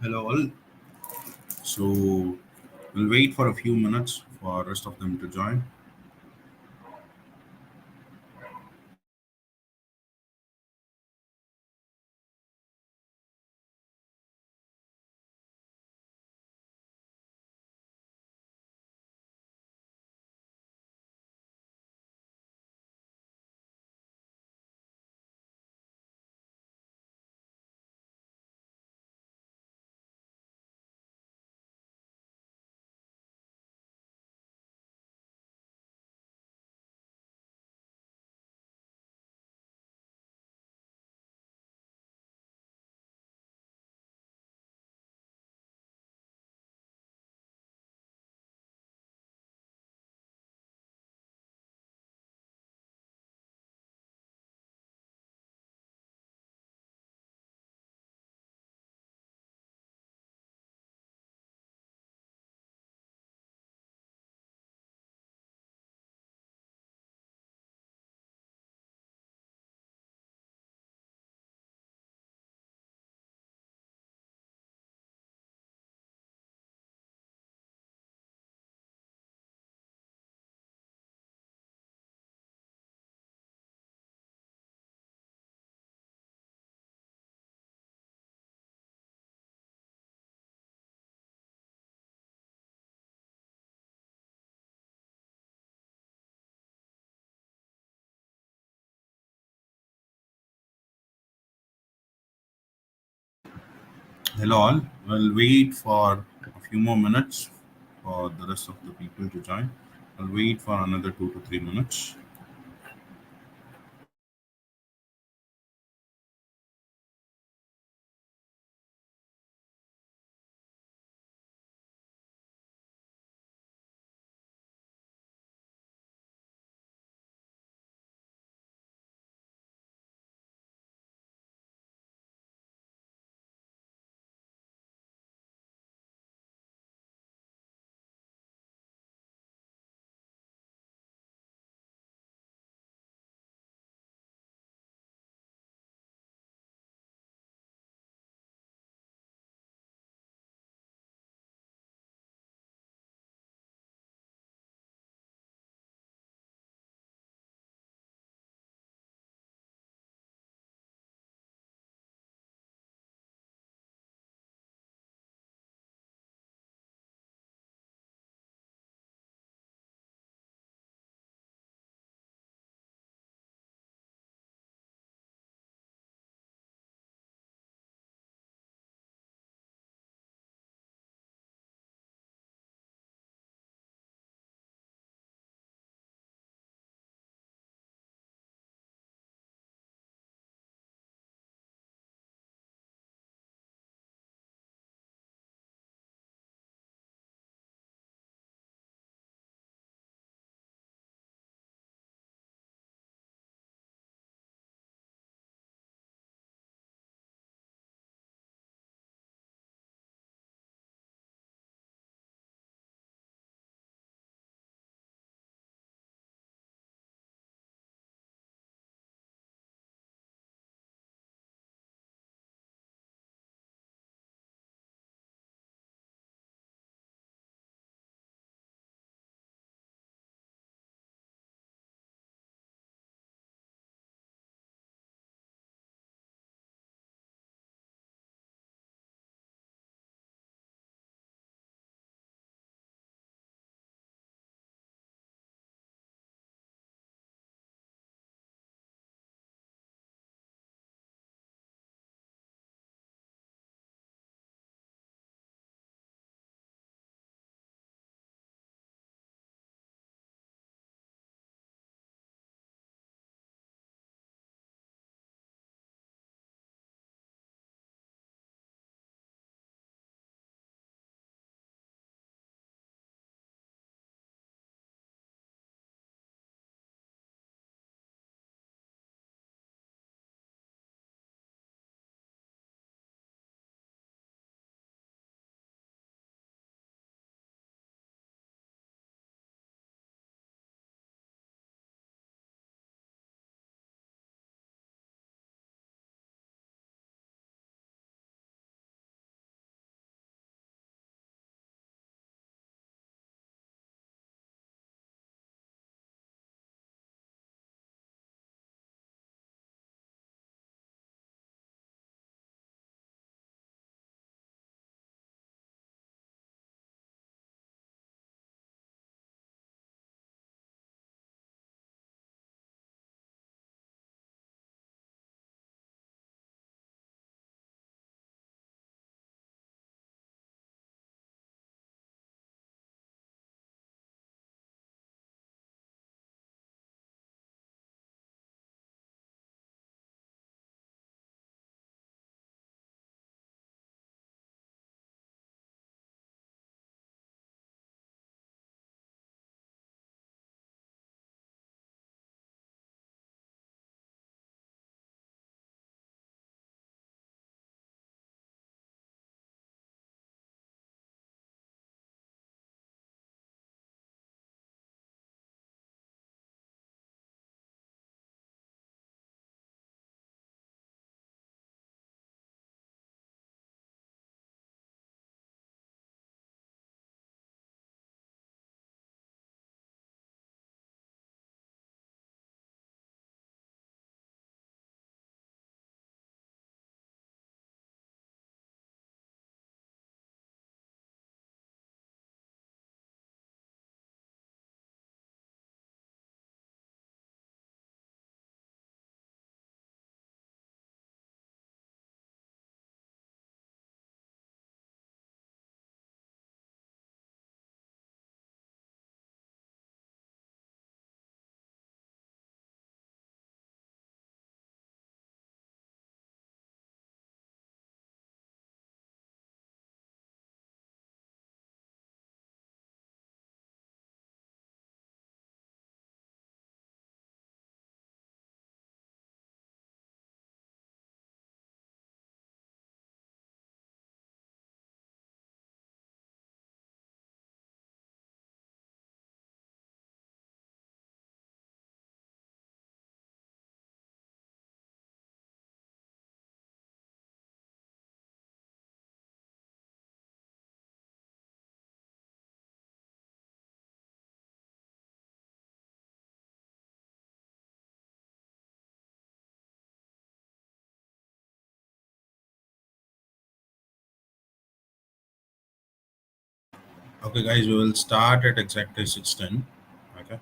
Hello all. So we'll wait for a few minutes for rest of them to join. Hello all. We'll wait for a few more minutes for the rest of the people to join. I'll wait for another 2 to 3 minutes. Okay, guys, we will start at exactly 6:10. Okay.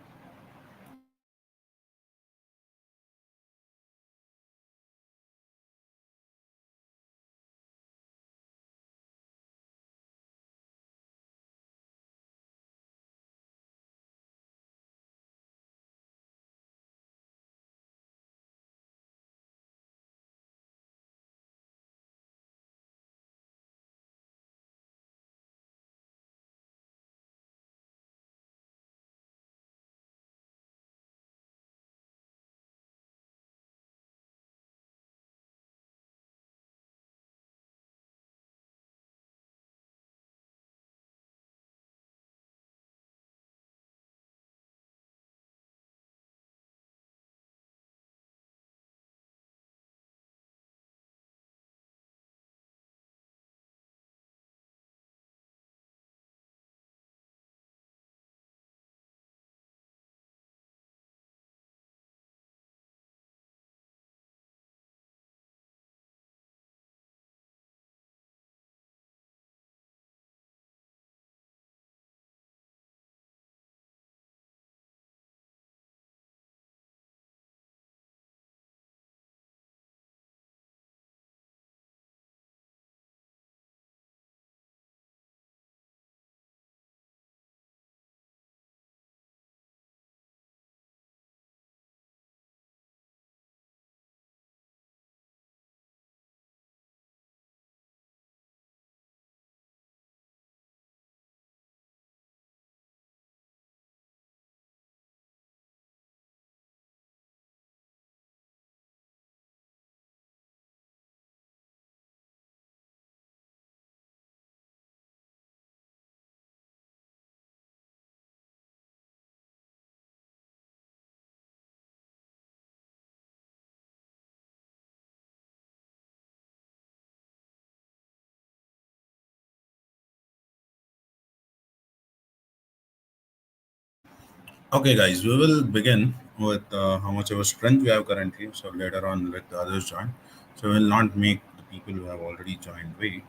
Okay, guys, we will begin with how much of a strength we have currently. So later on, let the others join. So we will not make the people who have already joined wait.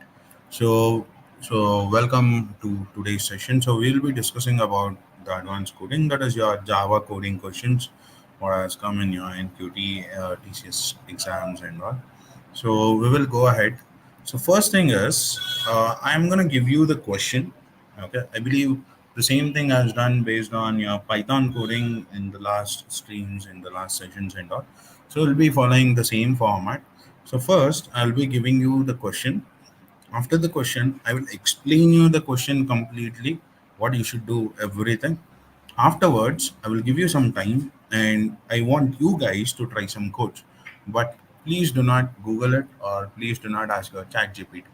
So, so welcome to today's session. So we will be discussing about the advanced coding, that is your Java coding questions, what has come in your NQT, TCS exams and all. So we will go ahead. So first thing is, I'm gonna give you the question. Okay, I believe the same thing has done based on your Python coding in the last streams, in the last sessions and all. So we'll be following the same format. So first, I'll be giving you the question. After the question, I will explain you the question completely, what you should do, everything. Afterwards, I will give you some time and I want you guys to try some codes. But please do not Google it or please do not ask your chat GPT,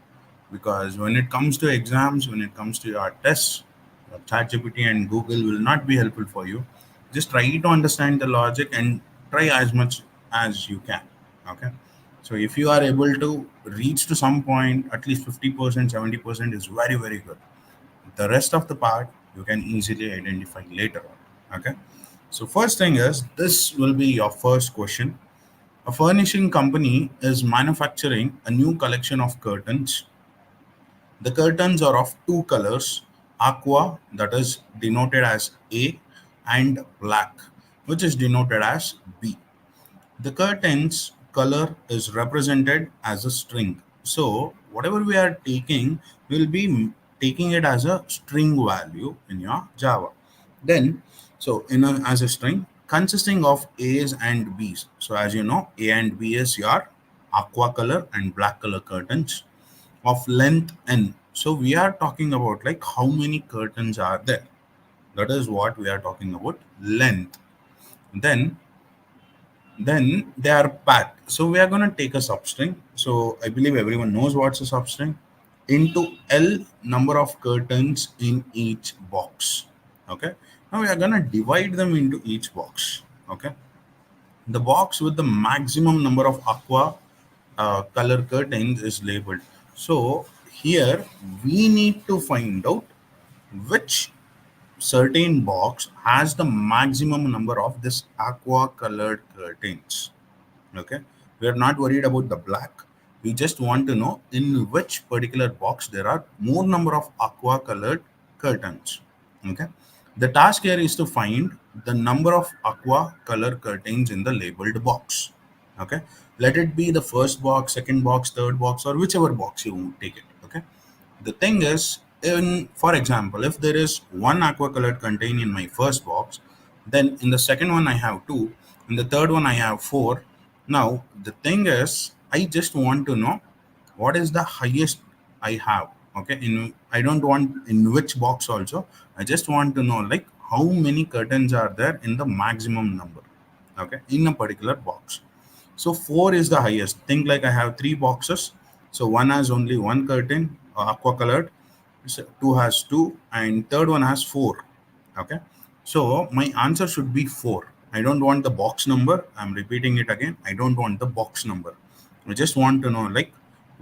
because when it comes to exams, when it comes to your tests, ChatGPT and Google will not be helpful for you. Just try to understand the logic and try as much as you can. Okay. So if you are able to reach to some point, at least 50%, 70% is very, very good. The rest of the part you can easily identify later on. Okay. So first thing is, this will be your first question. A furnishing company is manufacturing a new collection of curtains. The curtains are of two colors, aqua, that is denoted as A, and black, which is denoted as B. The curtain's color is represented as a string. So, whatever we are taking, we'll be taking it as a string value in your Java. Then, as a string consisting of A's and B's. So, as you know, A and B is your aqua color and black color curtains of length n. So we are talking about like how many curtains are there. That is what we are talking about, length. Then they are packed. So we are gonna take a substring. So I believe everyone knows what's a substring. Into L number of curtains in each box. Okay. Now we are gonna divide them into each box. Okay. The box with the maximum number of aqua color curtains is labeled. So here we need to find out which certain box has the maximum number of this aqua colored curtains. Okay, we are not worried about the black. We just want to know in which particular box there are more number of aqua colored curtains. Okay. The task here is to find the number of aqua color curtains in the labeled box. Okay. Let it be the first box, second box, third box, or whichever box you take it. Okay. The thing is, in for example, if there is one aqua colored container in my first box, then in the second one I have two, in the third one I have four. Now the thing is, I just want to know what is the highest I have. Okay, in I don't want in which box also. I just want to know like how many curtains are there in the maximum number. Okay, in a particular box. So four is the highest. Think like I have three boxes. So one has only one curtain, aqua colored. Two has two, and third one has four. Okay. So my answer should be four. I don't want the box number. I'm repeating it again. I don't want the box number. I just want to know like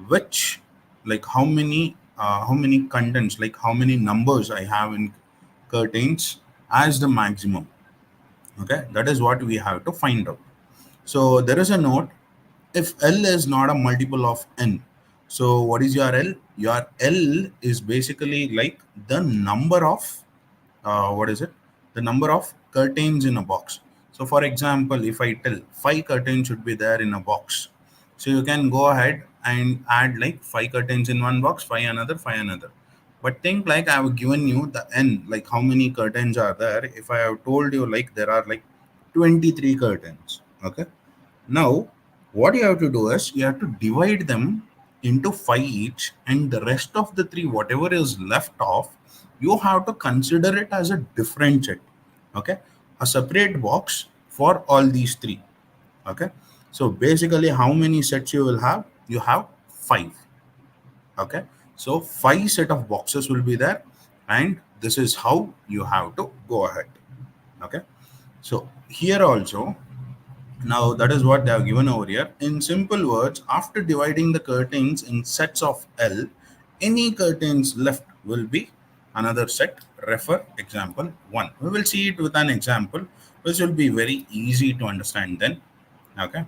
which, like how many contents, like how many numbers I have in curtains as the maximum. Okay, that is what we have to find out. So there is a note, if L is not a multiple of N. So what is your L? Your L is basically like the number of, what is it? The number of curtains in a box. So for example, if I tell five curtains should be there in a box, so you can go ahead and add like five curtains in one box, five another, five another. But think like I have given you the N, like how many curtains are there. If I have told you like there are like 23 curtains, okay, now, what you have to do is you have to divide them into five each, and the rest of the three, whatever is left off, you have to consider it as a different set. Okay, a separate box for all these three. Okay, so basically, how many sets you will have? You have five. Okay, so five set of boxes will be there, and this is how you have to go ahead. Okay, so here also now that is what they have given over here. In simple words, after dividing the curtains in sets of L, any curtains left will be another set. Refer example 1. We will see it with an example which will be very easy to understand then. Okay.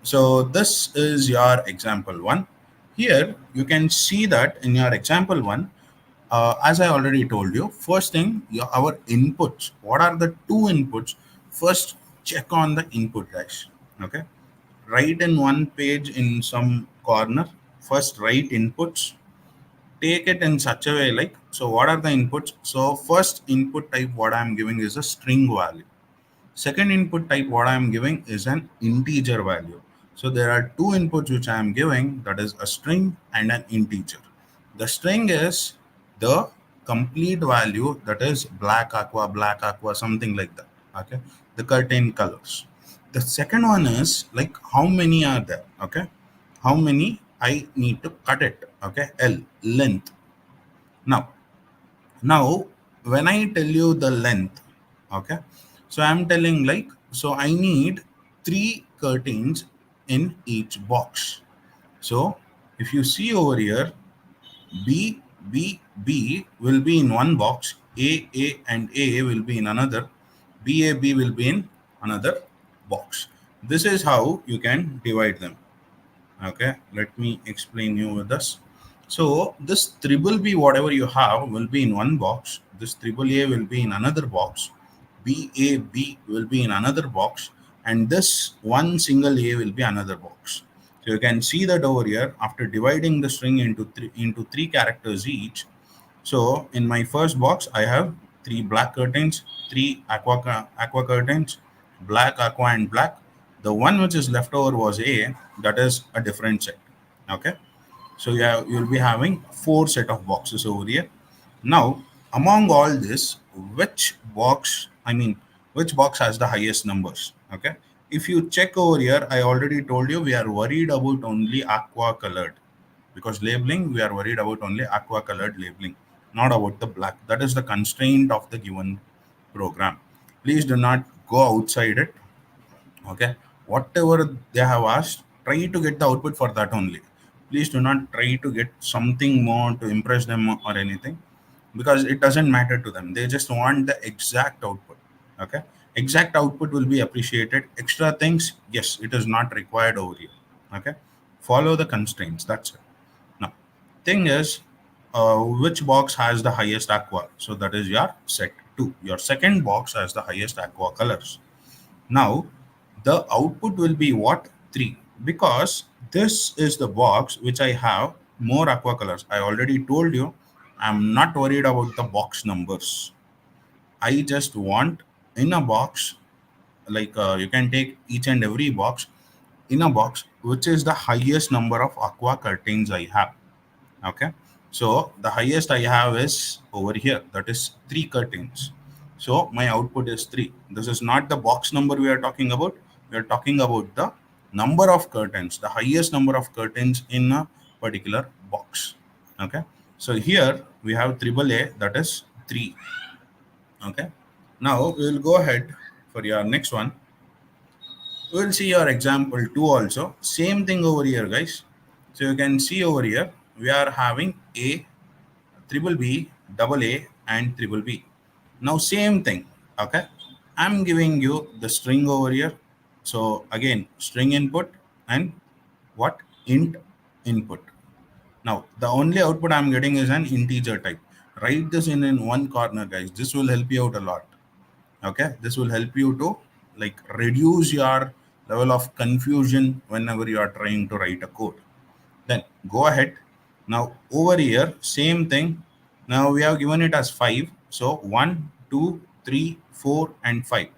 So this is your example 1. Here you can see that in your example 1, as I already told you, first thing, our inputs. What are the two inputs? First, check on the input, guys. Okay, write in one page in some corner. First, write inputs. Take it in such a way like so. What are the inputs? So first input type, what I am giving is a string value. Second input type, what I am giving is an integer value. So there are two inputs which I am giving, that is a string and an integer. The string is the complete value, that is black aqua, something like that. Okay, the curtain colors. The second one is like how many are there. Okay, how many I need to cut it. Okay, L length. Now, when I tell you the length, okay, so I'm telling like, so I need three curtains in each box. So if you see over here, B, B, B will be in one box, and A will be in another, B, A, B will be in another box. This is how you can divide them. Okay, let me explain you with this. So this triple B, whatever you have, will be in one box. This triple A will be in another box. B will be in another box, and this one single A will be another box. So you can see that over here, after dividing the string into three characters each. So in my first box, I have three black curtains, three aqua curtains, black, aqua, and black. The one which is left over was A, that is a different set. Okay, so yeah, you'll be having four set of boxes over here. Now, among all this, which box has the highest numbers? Okay, if you check over here, I already told you we are worried about only aqua colored, because labeling we are worried about only aqua colored labeling, not about the black. That is the constraint of the given program. Please do not go outside it. Okay, whatever they have asked, try to get the output for that only. Please do not try to get something more to impress them or anything, because it doesn't matter to them. They just want the exact output. Okay, exact output will be appreciated. Extra things, yes, it is not required over here. Okay, follow the constraints, that's it. Now, thing is, which box has the highest aqua. So that is your set 2. Your second box has the highest aqua colors. Now, the output will be what? 3. Because this is the box which I have more aqua colors. I already told you I'm not worried about the box numbers. I just want in a box, like you can take each and every box in a box, which is the highest number of aqua curtains I have. Okay, so the highest I have is over here, that is 3 curtains. So my output is 3. This is not the box number we are talking about. We are talking about the number of curtains, the highest number of curtains in a particular box. Okay, so here we have triple A, that is 3. Okay, now we will go ahead for your next one. We will see your example 2 also. Same thing over here, guys. So you can see over here we are having A, triple B, double A, and triple B. Now same thing. Okay, I'm giving you the string over here. So again, string input and what? Int input. Now the only output I'm getting is an integer type. Write this in one corner, guys. This will help you out a lot. Okay, this will help you to like reduce your level of confusion whenever you are trying to write a code. Then go ahead. Now over here, same thing. Now we have given it as 5. So 1, 2, 3, 4, and 5.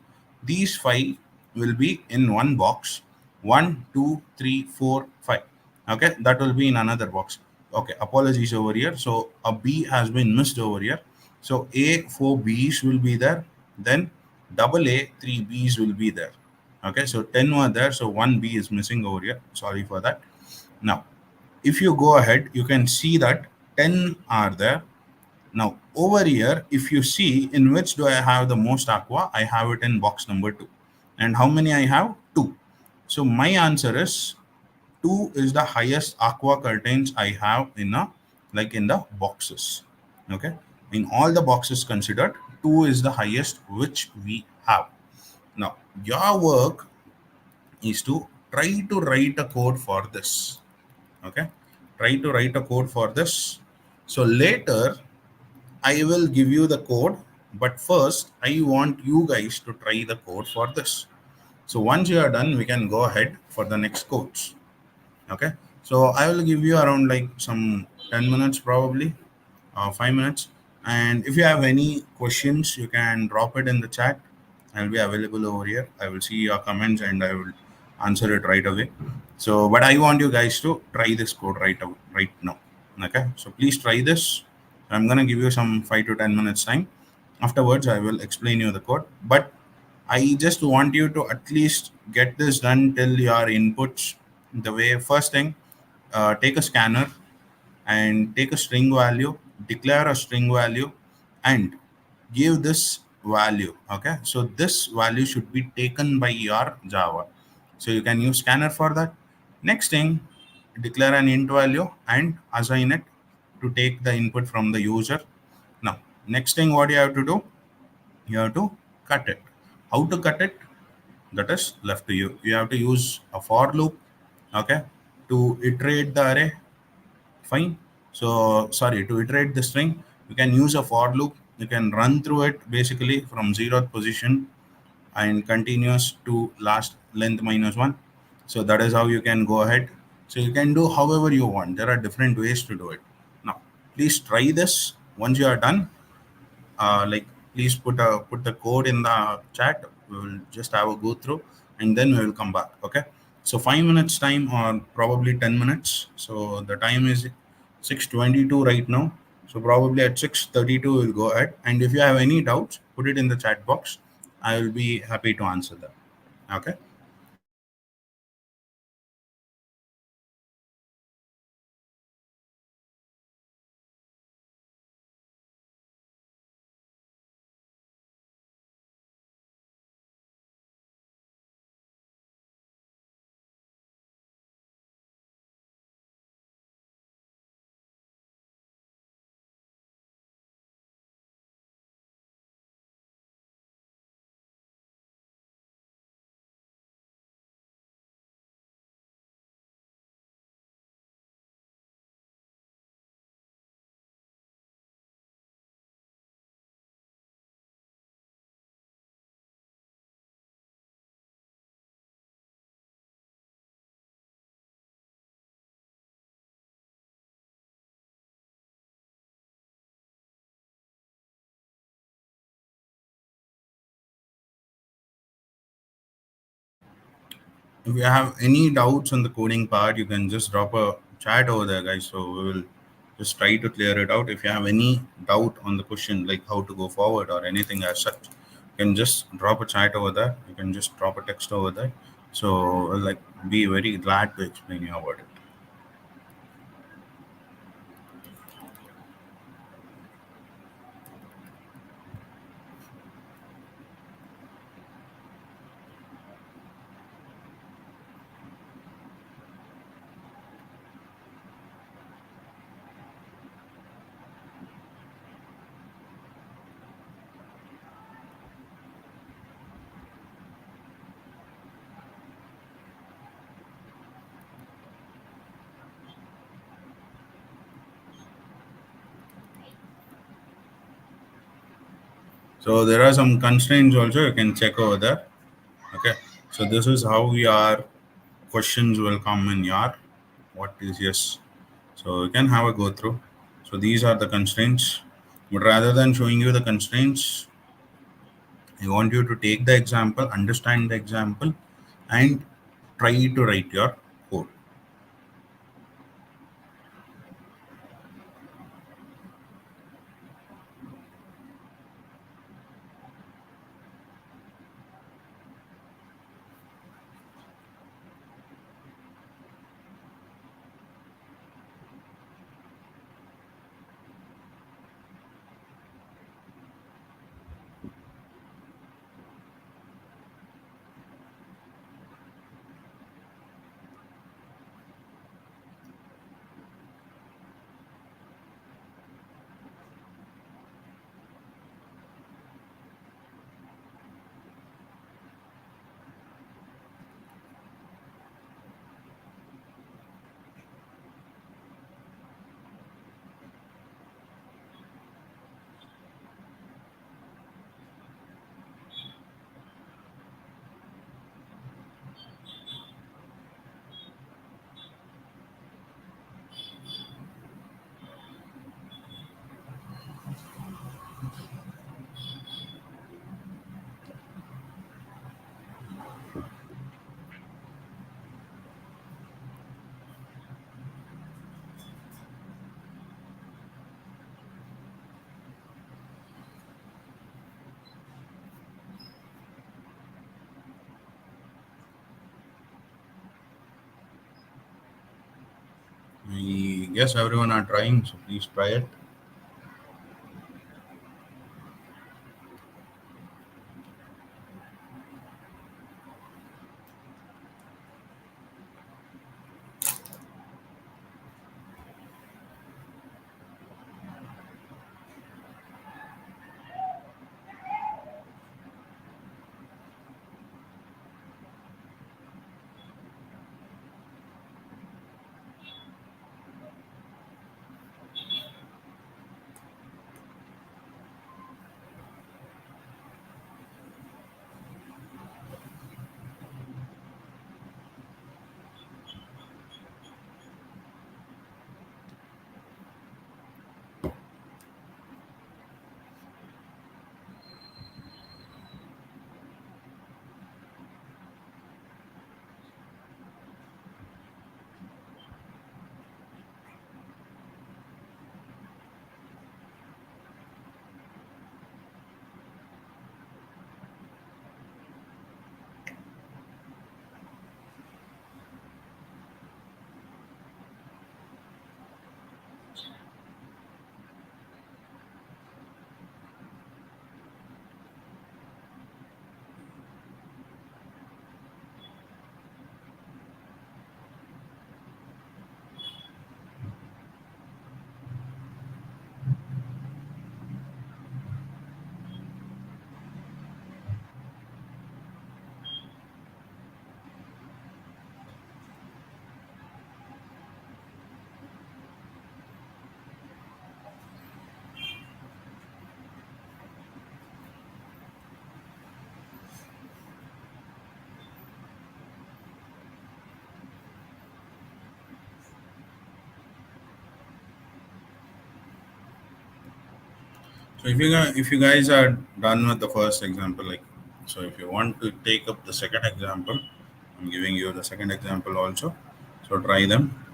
These 5 will be in one box. 1, 2, 3, 4, 5. Okay, that will be in another box. Okay, apologies over here. So a B has been missed over here. So A, 4 B's will be there. Then double A, 3 B's will be there. Okay, so 10 were there. So 1 B is missing over here. Sorry for that. Now if you go ahead, you can see that 10 are there. Now over here, if you see in which do I have the most aqua, I have it in box number 2. And how many I have? 2. So my answer is 2 is the highest aqua curtains I have in a like in the boxes. Okay, in all the boxes considered, 2 is the highest which we have. Now your work is to try to write a code for this. Okay, try to write a code for this. So later I will give you the code, but first I want you guys to try the code for this. So once you are done, we can go ahead for the next codes. Okay, so I will give you around like some 10 minutes probably, 5 minutes. And if you have any questions, you can drop it in the chat. I'll be available over here. I will see your comments and I will answer it right away. So, but I want you guys to try this code right now. Okay, so please try this. I'm gonna give you some 5 to 10 minutes time. Afterwards, I will explain you the code. But I just want you to at least get this done till your inputs. The way first thing, take a scanner and take a string value, declare a string value, and give this value. Okay, so this value should be taken by your Java. So you can use scanner for that. Next thing, declare an int value and assign it to take the input from the user. Now, next thing, what you have to do, you have to cut it. How to cut it? That is left to you. You have to use a for loop, okay, to iterate the array. Fine. So sorry, to iterate the string, you can use a for loop. You can run through it basically from 0th position and continuous to last length minus 1. So that is how you can go ahead. So you can do however you want. There are different ways to do it. Now please try this. Once you are done, like please put the code in the chat. We will just have a go through and then we will come back. Okay, so 5 minutes time or probably 10 minutes. So the time is 6:22 right now. So probably at 6:32 we'll go ahead, and if you have any doubts, put it in the chat box. I will be happy to answer them. Okay. If you have any doubts on the coding part, you can just drop a chat over there, guys. So we will just try to clear it out. If you have any doubt on the question, like how to go forward or anything as such, you can just drop a chat over there. You can just drop a text over there. So I'll like be very glad to explain you about it. So there are some constraints also you can check over there. Okay. So this is how your questions will come in your what is yes. So you can have a go through. So these are the constraints. But rather than showing you the constraints, I want you to take the example, understand the example, and try to write your code. I guess everyone are trying, so please try it. So if you guys are done with the first example, like so, if you want to take up the second example, I'm giving you the second example also. So try them.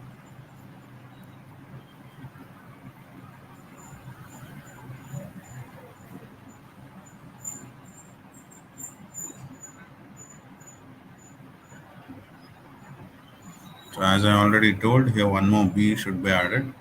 So as I already told, here one more B should be added.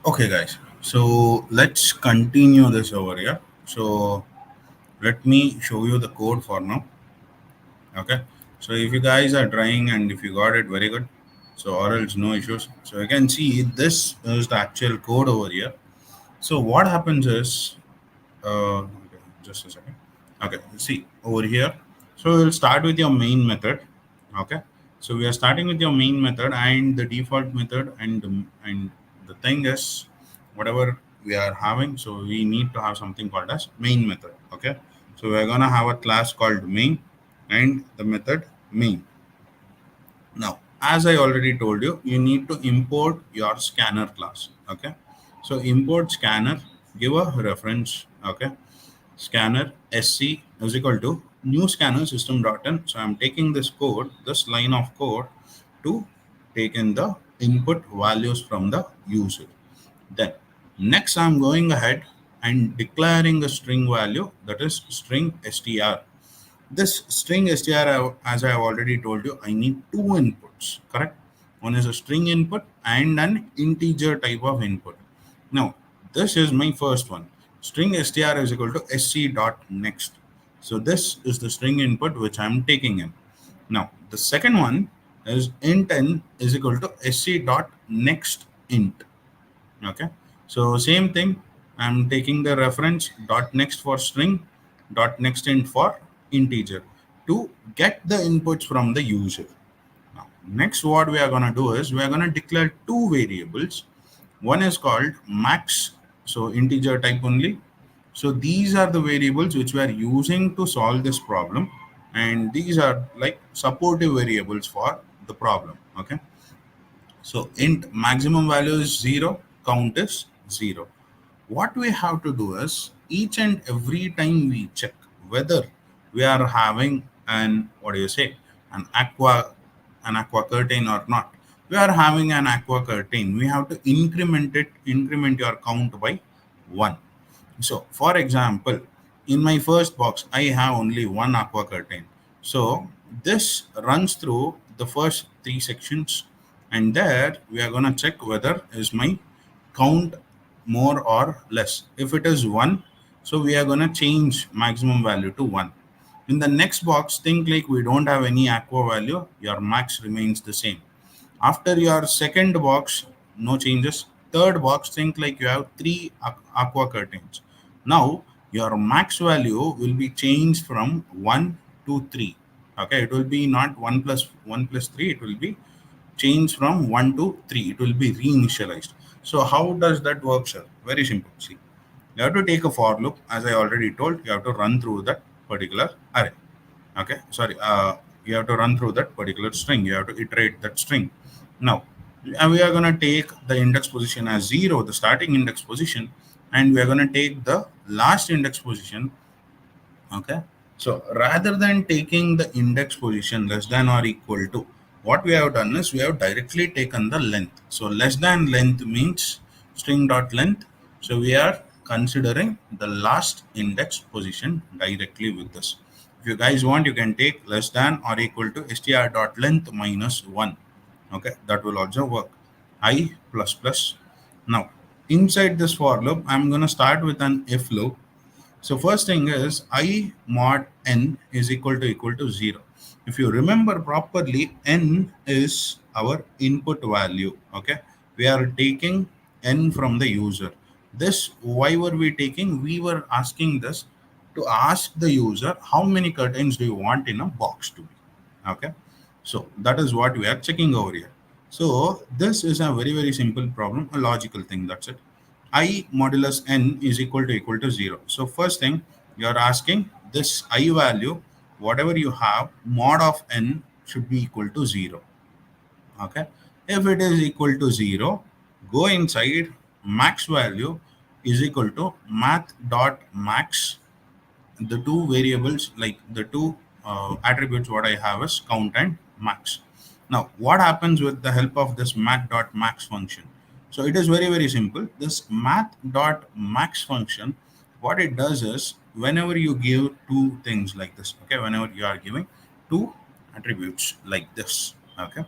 Okay, guys. So let's continue this over here. So let me show you the code for now. Okay. So if you guys are trying and if you got it, very good. So or else no issues. So you can see this is the actual code over here. So what happens is, okay, just a second. Okay, see over here. So we'll start with your main method. Okay. So we are starting with your main method and the default method and the thing is whatever we are having. So we need to have something called as main method. Okay. So we are gonna have a class called main and the method main. Now, as I already told you, you need to import your scanner class. Okay. So import scanner, give a reference. Okay. Scanner sc is equal to new scanner system.in. So I'm taking this code, this line of code to take in the input values from the user. Then next I'm going ahead and declaring a string value that is string str. This string str, as I have already told you, I need two inputs, correct? One is a string input and an integer type of input. Now, this is my first one. String str is equal to sc dot next. So this is the string input which I'm taking in. Now, the second one is int n is equal to sc dot next int. Okay, so same thing. I'm taking the reference dot next for string, dot next int for integer to get the inputs from the user. Now, next what we are gonna do is we are gonna declare two variables. One is called max, so integer type only. So these are the variables which we are using to solve this problem, and these are like supportive variables for the problem. Okay, so int maximum value is 0, count is 0. What we have to do is each and every time we check whether we are having an what do you say an aqua curtain or not. We are having an aqua curtain. We have to increment your count by 1. So, for example, in my first box, I have only one aqua curtain. So, this runs through the first three sections, and there we are going to check whether is my count more or less. If it is 1, so we are going to change maximum value to 1. In the next box, think like we don't have any aqua value, your max remains the same. After your second box, no changes. Third box, think like you have three aqua curtains. Now your max value will be changed from 1 to 3. Okay, it will be not 1 plus 3, it will be changed from 1 to 3. It will be reinitialized. So how does that work, sir? Very simple. See, you have to take a for loop. As I already told, you have to run through that particular array. Okay, sorry, you have to run through that particular string. You have to iterate that string. Now we are going to take the index position as 0, the starting index position, and we are going to take the last index position. Okay, so rather than taking the index position less than or equal to, what we have done is we have directly taken the length. So less than length means string dot length. So we are considering the last index position directly with this. If you guys want, you can take less than or equal to str dot length minus 1. Okay, that will also work. I plus plus. Now, inside this for loop, I'm going to start with an if loop. So first thing is I mod n is equal to 0. If you remember properly, n is our input value. Okay, we are taking n from the user. This, why were we taking? We were asking this to ask the user how many curtains do you want in a box to be. Okay, so that is what we are checking over here. So this is a very simple problem, a logical thing. That's it. I modulus n is equal to 0. So first thing, you are asking this I value, whatever you have, mod of n should be equal to 0. Okay. If it is equal to 0, go inside max value is equal to math dot max, the two variables, like the two attributes what I have is count and max. Now what happens with the help of this math.max function? So it is very simple. This math.max function, what it does is whenever you give two things like this, okay, whenever you are giving two attributes like this, okay,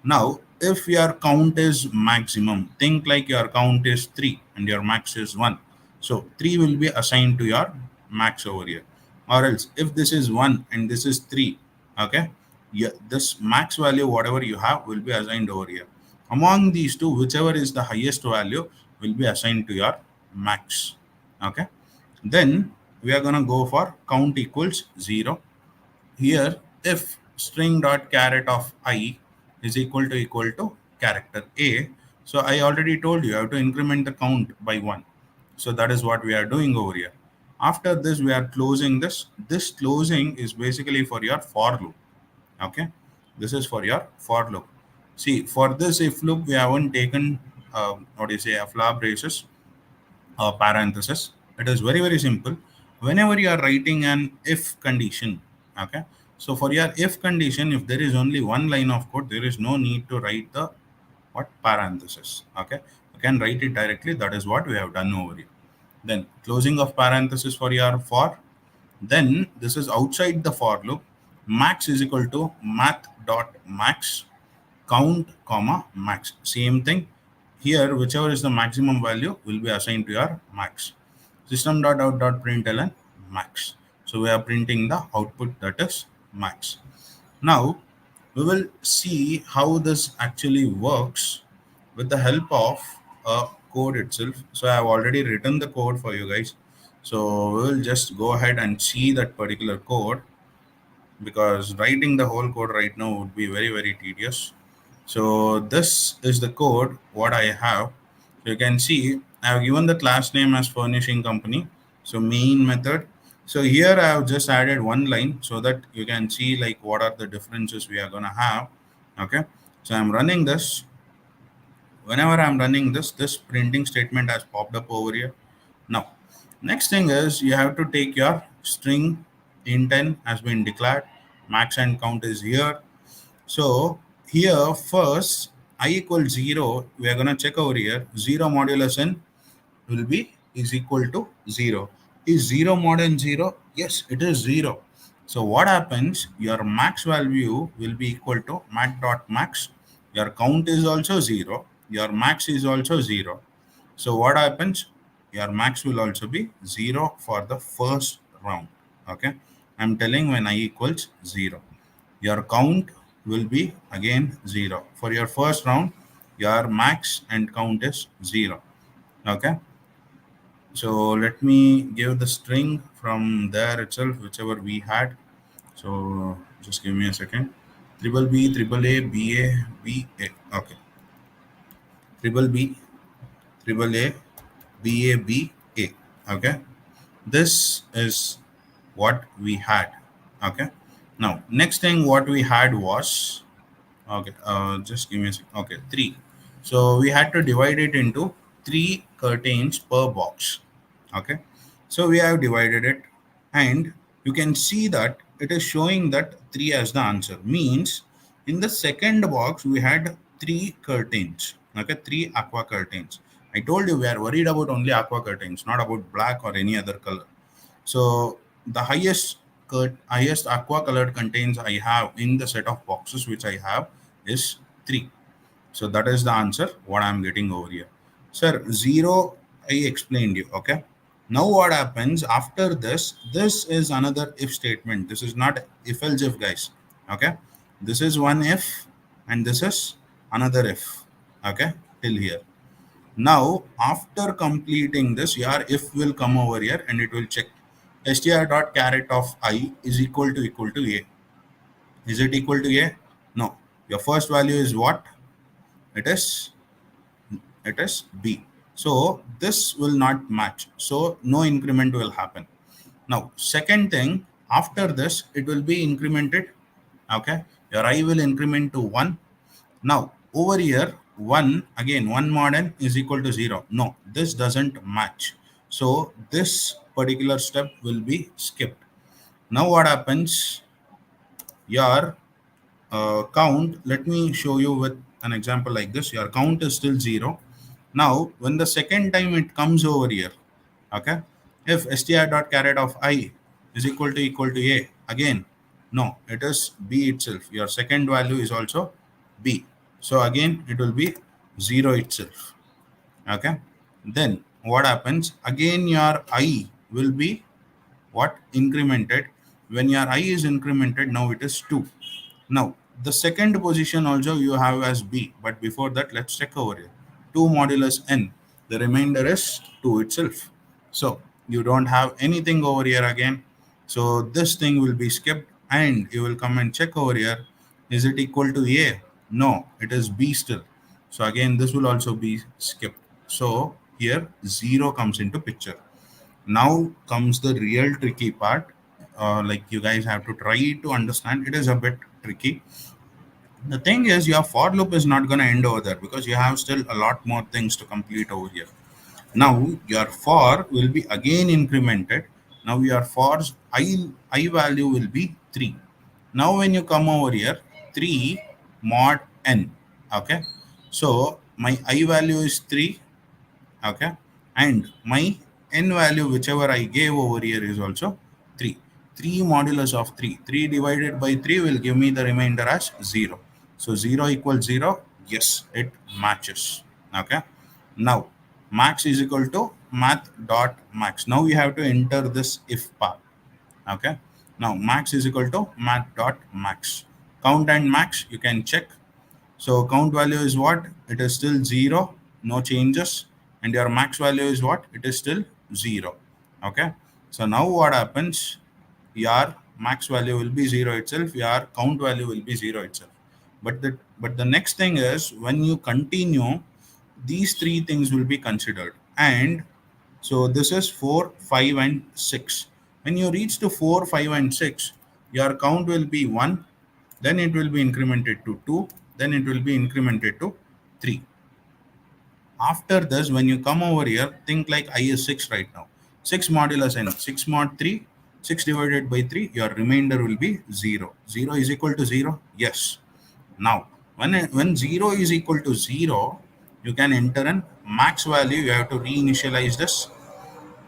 now, if your count is maximum, think like your count is 3 and your max is 1. So 3 will be assigned to your max over here. Or else, if this is 1 and this is 3, okay, yeah, this max value, whatever you have, will be assigned over here. Among these two, whichever is the highest value will be assigned to your max. Okay. Then we are going to go for count equals 0. Here, if string dot caret of I is equal to character A, so I already told you I have to increment the count by 1. So that is what we are doing over here. After this, we are closing this. This closing is basically for your for loop. Okay, this is for your for loop. See, for this if loop, we haven't taken what do you say, a flap braces parenthesis. It is very simple. Whenever you are writing an if condition, okay. So for your if condition, if there is only one line of code, there is no need to write the what parenthesis. Okay, you can write it directly. That is what we have done over here. Then closing of parenthesis for your for. Then this is outside the for loop. Max is equal to math dot max count comma max, same thing here. Whichever is the maximum value will be assigned to your max. System dot out dot println max, so we are printing the output, that is max. Now we will see how this actually works with the help of a code itself. So I have already written the code for you guys, so we will just go ahead and see that particular code, because writing the whole code right now would be very tedious. So this is the code what I have. So you can see I have given the class name as furnishing company. So main method. So here I have just added one line so that you can see like what are the differences we are gonna have. Okay. So I'm running this. Whenever I'm running this, this printing statement has popped up over here. Now, next thing is you have to take your string int has been declared. Max and count is here. So here first I equals 0, we are gonna check over here. 0 modulus n will be is equal to 0. Is 0 more than 0? Yes, it is 0. So what happens? Your max value will be equal to mat dot max. Your count is also 0. Your max is also 0. So what happens? Your max will also be 0 for the first round. Okay. I'm telling when I equals 0. Your count will be again 0. For your first round, your max and count is 0. Okay. So let me give the string from there itself, whichever we had. So just give me a second. Triple B, triple A, B A, B A. Okay. Triple B, triple A, B A, B A. Okay. This is what we had. Okay. Now, next thing what we had was, okay, just give me a second. Okay, 3. So we had to divide it into 3 curtains per box. Okay. So we have divided it, and you can see that it is showing that 3 as the answer. Means in the second box we had 3 curtains. Okay, 3 aqua curtains. I told you we are worried about only aqua curtains, not about black or any other color. So the highest aqua colored contains I have in the set of boxes which I have is 3. So that is the answer what I'm getting over here. Sir, 0 I explained you. Okay. Now what happens after this? This is another if statement. This is not if else if, guys. Okay. This is one if and this is another if. Okay. Till here. Now after completing this, your if will come over here and it will check str dot caret of I is equal to a. Is it equal to a? No. Your first value is what? It is B. So this will not match. So no increment will happen. Now, second thing, after this, it will be incremented. Okay. Your I will increment to 1. Now, over here, 1, again, 1 mod n is equal to 0. No, this doesn't match. So this particular step will be skipped. Now what happens? Your count, let me show you with an example like this. Your count is still 0. Now when the second time it comes over here, okay, if str dot caret of I is equal to a, again, no, it is B itself. Your second value is also B, so again it will be 0 itself. Okay, then what happens again? Your I will be what? Incremented. When your I is incremented, now it is 2. Now, the second position also you have as B, but before that, let's check over here. 2 modulus n, the remainder is 2 itself. So, you don't have anything over here again. So, this thing will be skipped and you will come and check over here. Is it equal to A? No, it is B still. So, again, this will also be skipped. So, here 0 comes into picture. Now comes the real tricky part. Like you guys have to try to understand. It is a bit tricky. The thing is, your for loop is not going to end over there because you have still a lot more things to complete over here. Now your for will be again incremented. Now your for's I value will be 3. Now when you come over here, 3 mod n. Okay. So my I value is 3. Okay, and my n value whichever I gave over here is also 3. 3 modulus of 3, 3 divided by 3 will give me the remainder as 0. So 0 equals 0. Yes, it matches. Okay, now max is equal to math dot max. Now we have to enter this if part. Okay, now max is equal to math dot max. Count and max you can check. So count value is what? It is still 0, no changes. And your max value is what? It is still 0. Okay. So now what happens? Your max value will be 0 itself. Your count value will be 0 itself. But the next thing is when you continue, these three things will be considered. And so this is 4, 5, and 6. When you reach to 4, 5, and 6, your count will be 1, then it will be incremented to 2, then it will be incremented to 3. After this, when you come over here, think like I is 6 right now. 6 modulus n, 6 mod 3, 6 divided by 3, your remainder will be 0. 0 is equal to 0? Yes. Now, when 0 is equal to 0, you can enter an max value. You have to reinitialize this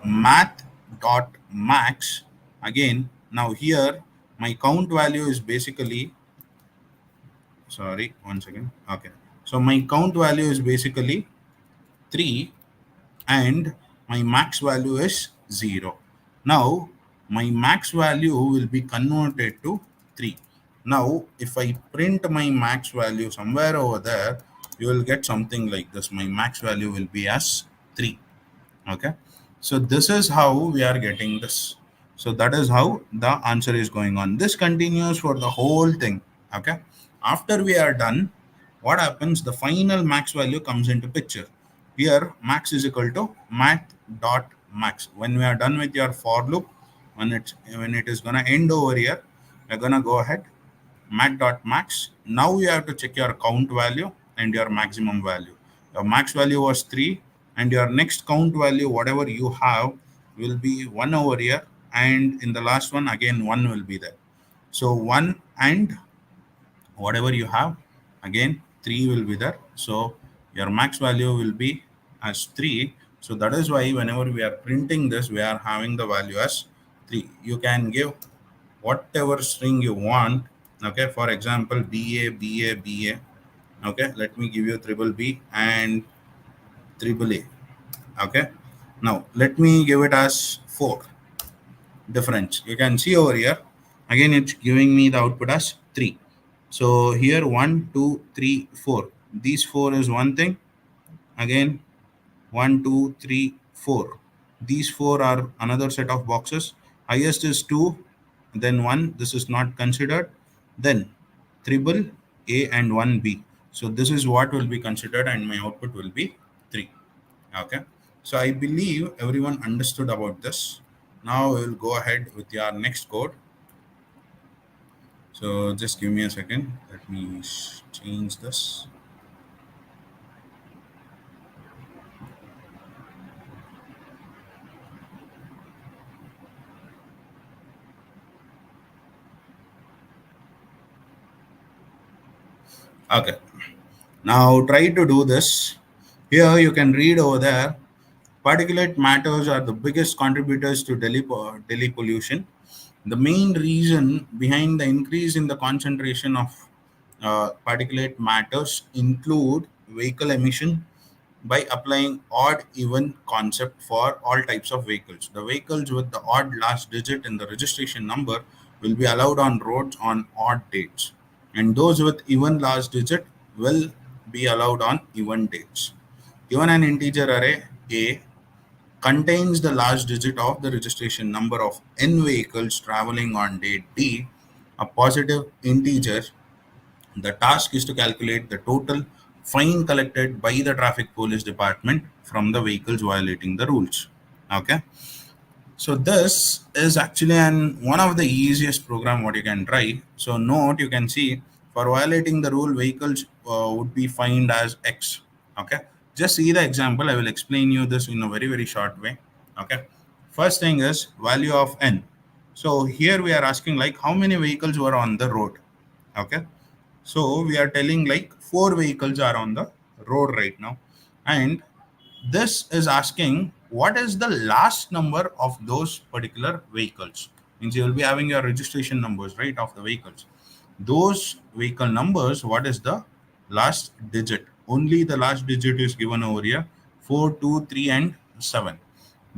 math dot max. Again, now here, my count value is basically, sorry, one second. Okay. So my count value is basically 3 and my max value is 0. Now my max value will be converted to 3. Now if I print my max value somewhere over there, you will get something like this. My max value will be as 3. Okay, so this is how we are getting this. So that is how the answer is going on. This continues for the whole thing. Okay, after we are done, what happens? The final max value comes into picture. Here max is equal to math dot max. When we are done with your for loop, when it is going to end over here, we're going to go ahead max. Now you have to check your count value and your maximum value. Your max value was 3 and your next count value, whatever you have, will be 1 over here, and in the last one again 1 will be there. So 1 and whatever you have, again 3 will be there. So your max value will be as 3. So that is why whenever we are printing this, we are having the value as 3. You can give whatever string you want. Okay, for example, BA. Okay, let me give you triple B and triple A. Okay, now let me give it as 4 difference. You can see over here again it's giving me the output as 3. So here 1 2 3 4, these 4 is one thing. Again 1 2 3 4, these 4 are another set of boxes. Highest is 2, then 1, this is not considered. Then triple A and 1B, so this is what will be considered and my output will be 3. Okay, so I believe everyone understood about this. Now we will go ahead with your next code. So just give me a second, let me change this. Okay, now try to do this. Here you can read over there, particulate matters are the biggest contributors to Delhi pollution. The main reason behind the increase in the concentration of particulate matters include vehicle emission by applying odd even concept for all types of vehicles. The vehicles with the odd last digit in the registration number will be allowed on roads on odd dates, and those with even last digit will be allowed on even dates. Given an integer array A contains the last digit of the registration number of n vehicles traveling on date D, a positive integer, the task is to calculate the total fine collected by the traffic police department from the vehicles violating the rules. Okay, so this is actually one of the easiest program what you can try. So note, you can see for violating the rule, vehicles would be fined as X. Okay, just see the example. I will explain you this in a very short way. Okay, first thing is value of n. So here we are asking like how many vehicles were on the road. Okay, so we are telling like 4 vehicles are on the road right now, and this is asking what is the last number of those particular vehicles. Means you will be having your registration numbers, right, of the vehicles. Those vehicle numbers, what is the last digit? Only the last digit is given over here, 4, 2, 3, and 7.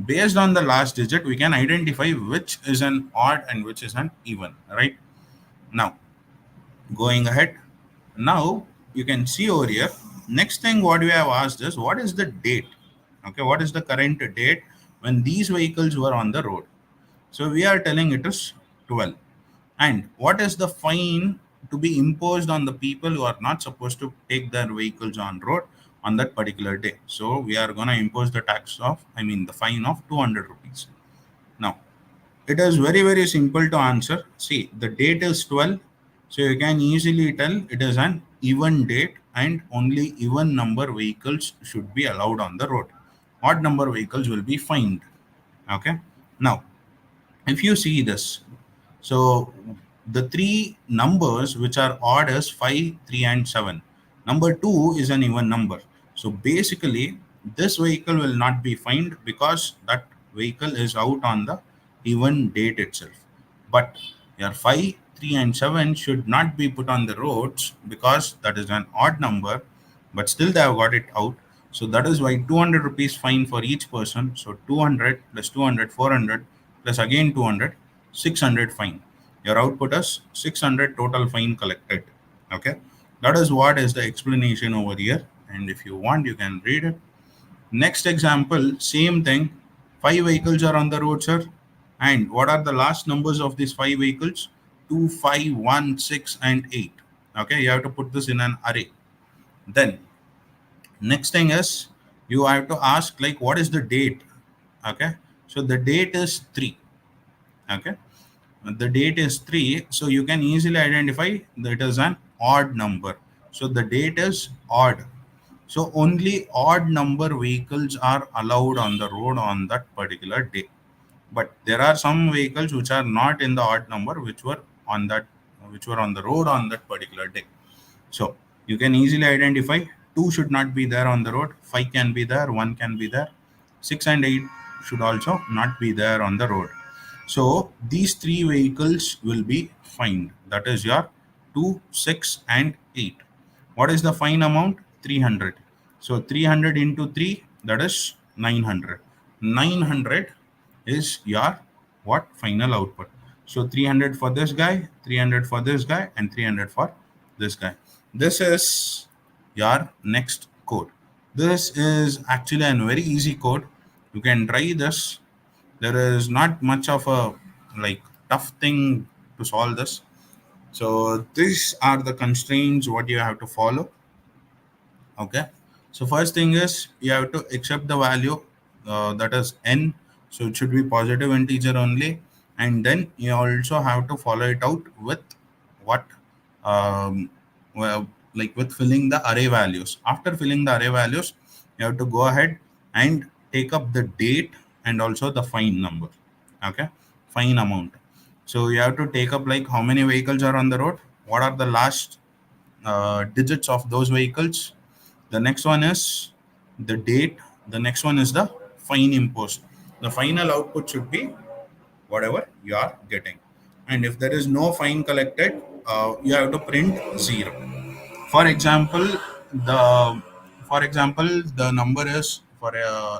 Based on the last digit, we can identify which is an odd and which is an even, right? Now, going ahead, now you can see over here, next thing what we have asked is what is the date. Okay, what is the current date when these vehicles were on the road? So we are telling it is 12. And what is the fine to be imposed on the people who are not supposed to take their vehicles on road on that particular day? So we are going to impose the tax of, I mean the fine of 200 rupees. Now it is very simple to answer. See, the date is 12, so you can easily tell it is an even date and only even number vehicles should be allowed on the road. Odd number vehicles will be fined. Okay. Now, if you see this, so the 3 numbers which are odd is 5, 3, and 7. Number 2 is an even number. So basically, this vehicle will not be fined because that vehicle is out on the even date itself. But your 5, 3, and 7 should not be put on the roads because that is an odd number, but still they have got it out. So that is why 200 rupees fine for each person. So 200 plus 200, 400 plus again 200, 600 fine. Your output is 600 total fine collected. Okay, that is what is the explanation over here. And if you want, you can read it. Next example, same thing. 5 vehicles are on the road, sir. And what are the last numbers of these 5 vehicles? 2, 5, 1, 6, and 8. Okay, you have to put this in an array. Then next thing is you have to ask like what is the date. Okay, so the date is 3. Okay, the date is 3, so you can easily identify that it is an odd number. So the date is odd, so only odd number vehicles are allowed on the road on that particular day. But there are some vehicles which are not in the odd number which were on that, which were on the road on that particular day. So you can easily identify 2 should not be there on the road, 5 can be there, 1 can be there, 6 and 8 should also not be there on the road. So these three vehicles will be fined. That is your 2, 6, and 8. What is the fine amount? 300. So 300 into 3, that is 900. 900 is your what final output. So 300 for this guy, 300 for this guy, and 300 for this guy. This is your next code. This is actually a very easy code. You can try this. There is not much of a like tough thing to solve this. So these are the constraints what you have to follow. Okay, so first thing is you have to accept the value, that is n, so it should be positive integer only, and then you also have to follow it out with what, well, like with filling the array values. After filling the array values, you have to go ahead and take up the date and also the fine number. Okay, fine amount. So you have to take up like how many vehicles are on the road, what are the last digits of those vehicles. The next one is the date. The next one is the fine imposed. The final output should be whatever you are getting. And if there is no fine collected, you have to print 0. For example, the the number is for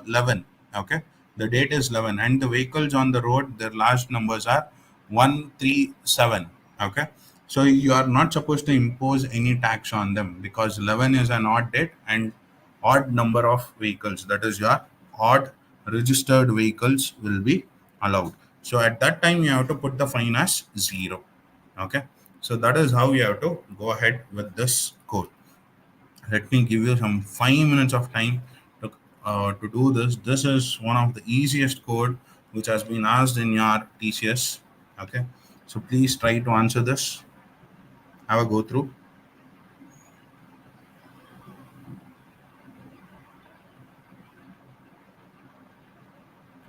11. Okay, the date is 11, and the vehicles on the road, their last numbers are 137. Okay, so you are not supposed to impose any tax on them because 11 is an odd date and odd number of vehicles. That is your odd registered vehicles will be allowed. So at that time, you have to put the fine as 0. Okay, so that is how you have to go ahead with this code. Let me give you some 5 minutes of time to do this. This is one of the easiest code which has been asked in your TCS. Okay, so please try to answer this. Have a go through.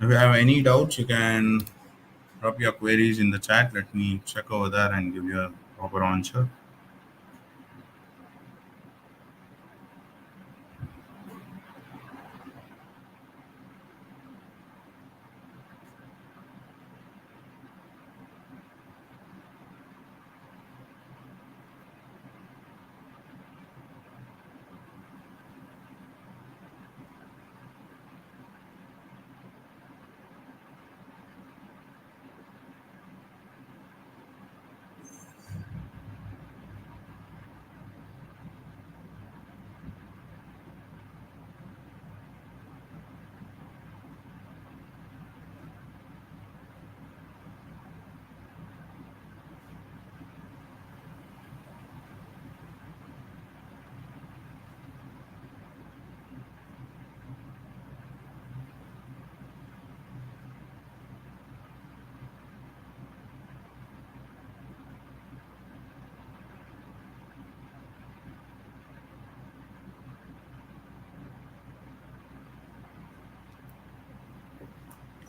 If you have any doubts, you can drop your queries in the chat. Let me check over there and give you a proper answer.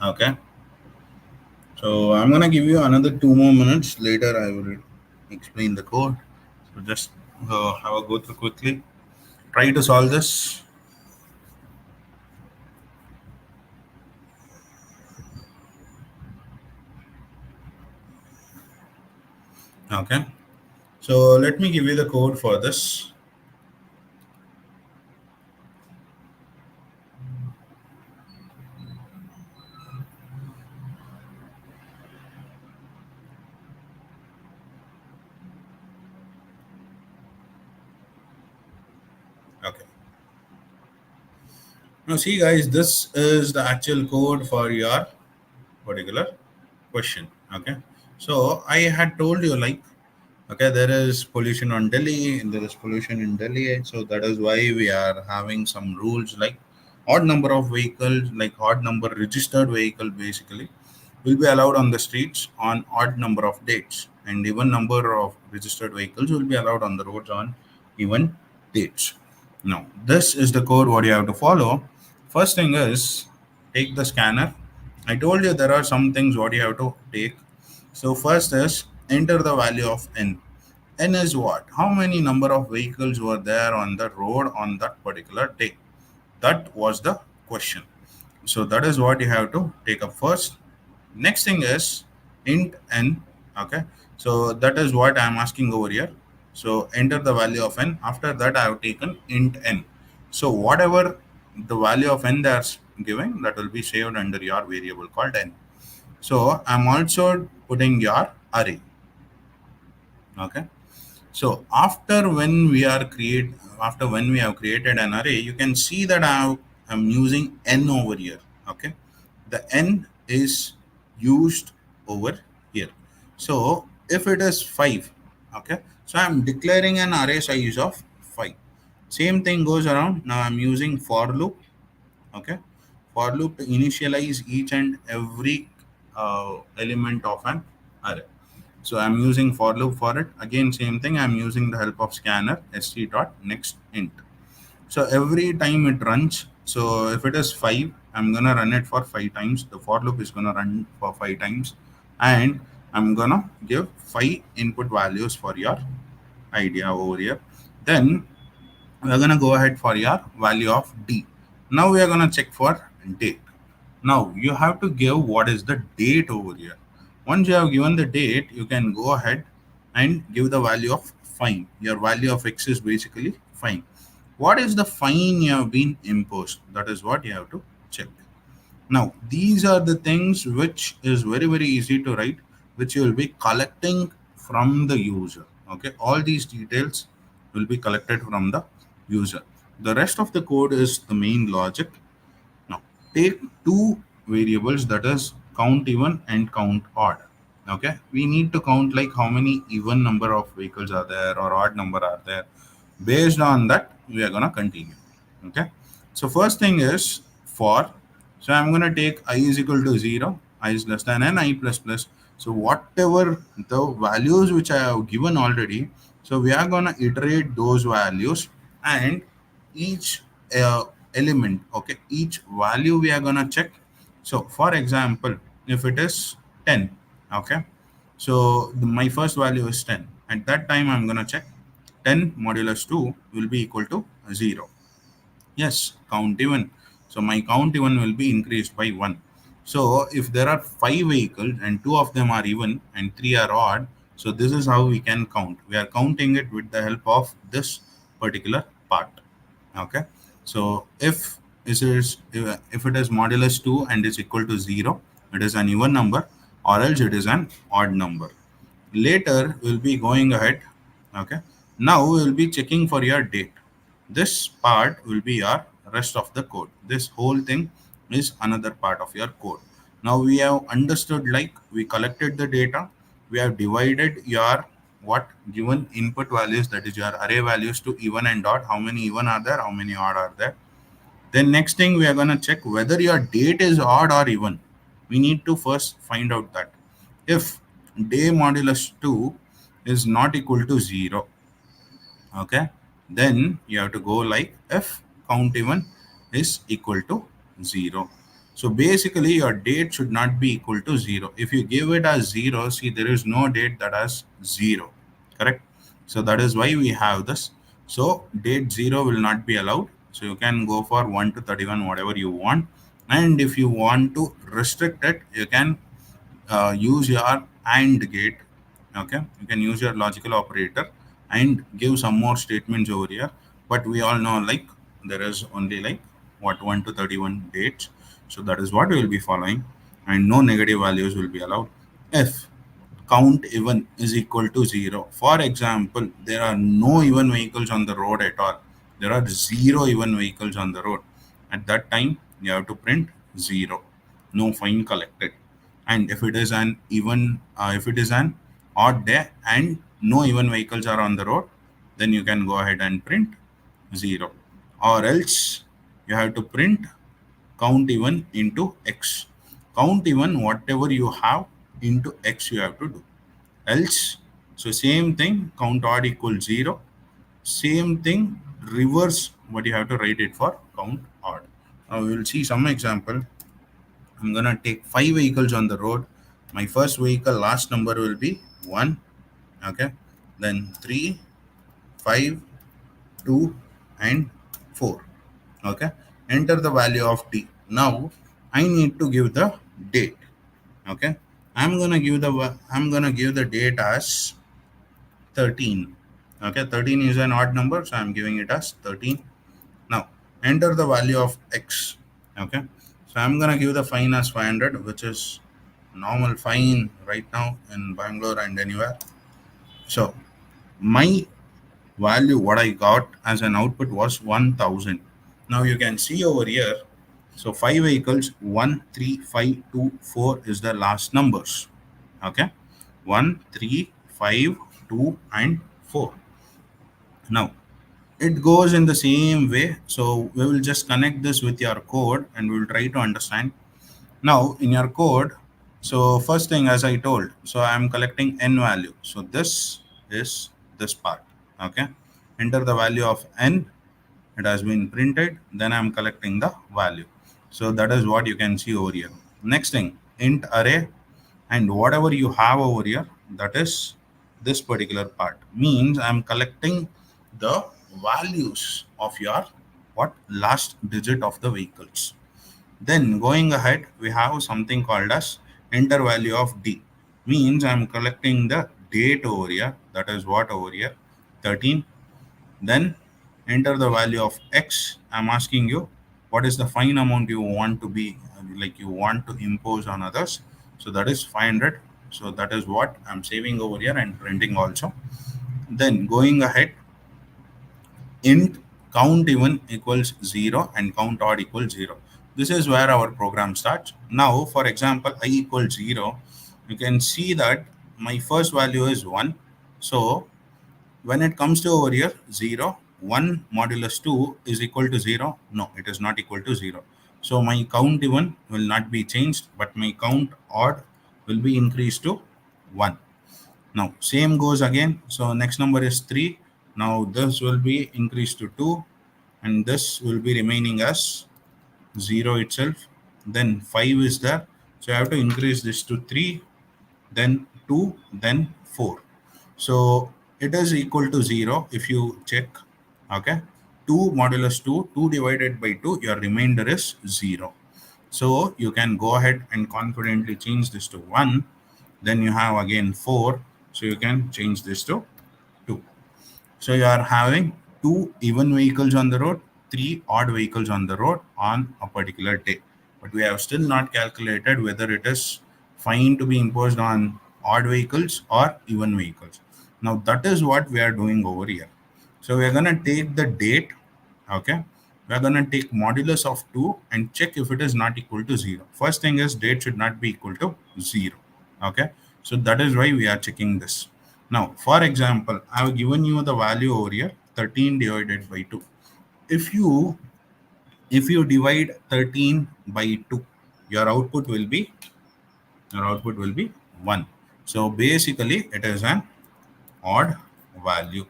Okay, so I'm gonna give you another 2 more minutes. Later, I will explain the code. So just have a go through quickly. Try to solve this. Okay, so let me give you the code for this. Okay, now see guys, this is the actual code for your particular question. Okay, so I had told you like, okay, there is pollution on Delhi and there is pollution in Delhi, so that is why we are having some rules like odd number of vehicles, like odd number registered vehicle basically will be allowed on the streets on odd number of dates, and even number of registered vehicles will be allowed on the roads on even dates. Now this is the code what you have to follow. First thing is take the scanner. I told you there are some things what you have to take. So first is enter the value of n. N is what? How many number of vehicles were there on the road on that particular day? That was the question. So that is what you have to take up first. Next thing is int n. Okay. So that is what I am asking over here. So enter the value of n. After that, I have taken int n. So whatever the value of n that's giving, that will be saved under your variable called n. So I'm also putting your array. Okay. So after when we have created an array, you can see that I'm using n over here. Okay, the n is used over here. So if it is 5, okay, so I'm declaring an array size of 5. Same thing goes around. Now I'm using for loop. Okay, for loop to initialize each and every element of an array. So I'm using for loop for it. Again, same thing. I'm using the help of scanner st dot next int. So every time it runs, so if it is 5, I'm gonna run it for 5 times. The for loop is gonna run for 5 times, and I'm gonna give 5 input values for your idea over here. Then we're gonna go ahead for your value of d. Now we are gonna check for date. Now you have to give what is the date over here. Once you have given the date, you can go ahead and give the value of fine. Your value of x is basically fine. What is the fine you have been imposed? That is what you have to check. Now these are the things which is very easy to write, which you will be collecting from the user. Okay, all these details will be collected from the user. The rest of the code is the main logic. Now, take two variables, that is count even and count odd. Okay, we need to count like how many even number of vehicles are there or odd number are there. Based on that, we are gonna continue. Okay, so first thing is for. So I'm gonna take I is equal to 0, I is less than n, I plus plus. So whatever the values which I have given already, so we are gonna iterate those values, and each element, okay, each value we are gonna check. So for example, if it is 10, okay, so my first value is 10. At that time I'm gonna check 10 modulus 2 will be equal to 0. Yes, count even. So my count even will be increased by 1. So if there are 5 vehicles and 2 of them are even and 3 are odd, so this is how we can count. We are counting it with the help of this particular part. Okay, so if it is modulus 2 and is equal to 0, it is an even number, or else it is an odd number. Later we'll be going ahead. Okay, now we'll be checking for your date. This part will be your rest of the code. This whole thing is another part of your code. Now we have understood, like we collected the data, we have divided your what given input values, that is your array values, to even and odd. How many even are there, how many odd are there. Then next thing we are going to check whether your date is odd or even. We need to first find out that if day modulus 2 is not equal to 0, okay, then you have to go like if count even is equal to 0. So basically your date should not be equal to 0. If you give it as 0, see, there is no date that has 0, correct? So that is why we have this. So date 0 will not be allowed. So you can go for 1 to 31 whatever you want, and if you want to restrict it, you can use your AND gate. Okay, you can use your logical operator and give some more statements over here. But we all know, like, there is only like what 1 to 31 dates. So that is what we will be following, and no negative values will be allowed. If count even is equal to 0, for example, there are no even vehicles on the road at all, there are 0 even vehicles on the road, at that time you have to print 0, no fine collected. And if it is an even if it is an odd day and no even vehicles are on the road, then you can go ahead and print 0, or else you have to print count even into x. Count even whatever you have into x you have to do. Else, so same thing, count odd equals 0. Same thing, reverse what you have to write it for count odd. Now we will see some example. I'm gonna take 5 vehicles on the road. My first vehicle last number will be 1. Okay. then 3, 5, 2, and 4. Okay, enter the value of t. Now I need to give the date. Okay, I'm gonna give the date as 13. Okay, 13 is an odd number, so I'm giving it as 13. Now enter the value of x. Okay, so I'm gonna give the fine as 500, which is normal fine right now in Bangalore and anywhere. So my value, what I got as an output was 1000. Now you can see over here. So five vehicles, 1, 3, 5, 2, 4 is the last numbers. Okay, 1, 3, 5, 2, and 4. Now it goes in the same way. So we will just connect this with your code and we'll try to understand. Now in your code, so first thing, as I told, so I'm collecting n value. So this is this part. Okay, enter the value of n. It has been printed. Then I'm collecting the value. So that is what you can see over here. Next thing, int array, and whatever you have over here, that is this particular part, means I'm collecting the values of your what last digit of the vehicles. Then going ahead, we have something called as enter value of d, means I'm collecting the date over here, that is what over here, 13. Then enter the value of x. I'm asking you what is the fine amount you want to be, like you want to impose on others. So that is 500. So that is what I'm saving over here and printing also. Then going ahead, int count even equals 0 and count odd equals 0. This is where our program starts. Now, for example, I equals 0. You can see that my first value is 1. So when it comes to over here, 0, 1 modulus 2 is equal to 0. No, it is not equal to 0. So my count even will not be changed, but my count odd will be increased to 1. Now, same goes again. So next number is 3. Now this will be increased to 2, and this will be remaining as 0 itself. Then 5 is there. So I have to increase this to 3, then 2, then 4. So it is equal to 0 if you check. Okay, 2 modulus 2, 2 divided by 2, your remainder is 0. So you can go ahead and confidently change this to 1. Then you have again 4. So you can change this to 2. So you are having two even vehicles on the road, three odd vehicles on the road on a particular day. But we have still not calculated whether it is fine to be imposed on odd vehicles or even vehicles. Now that is what we are doing over here. So we are going to take the date. Okay. We are going to take modulus of 2 and check if it is not equal to 0. First thing is date should not be equal to 0. Okay. So that is why we are checking this. Now, for example, I have given you the value over here, 13 divided by 2. If you divide 13 by 2, your output will be 1. So basically it is an odd value.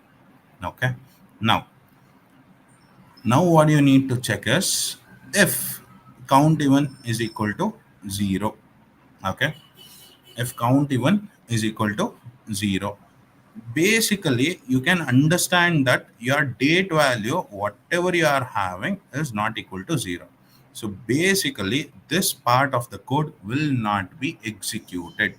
Okay. Now what you need to check is if count even is equal to 0. Okay. If count even is equal to 0, basically you can understand that your date value whatever you are having is not equal to 0. So basically this part of the code will not be executed.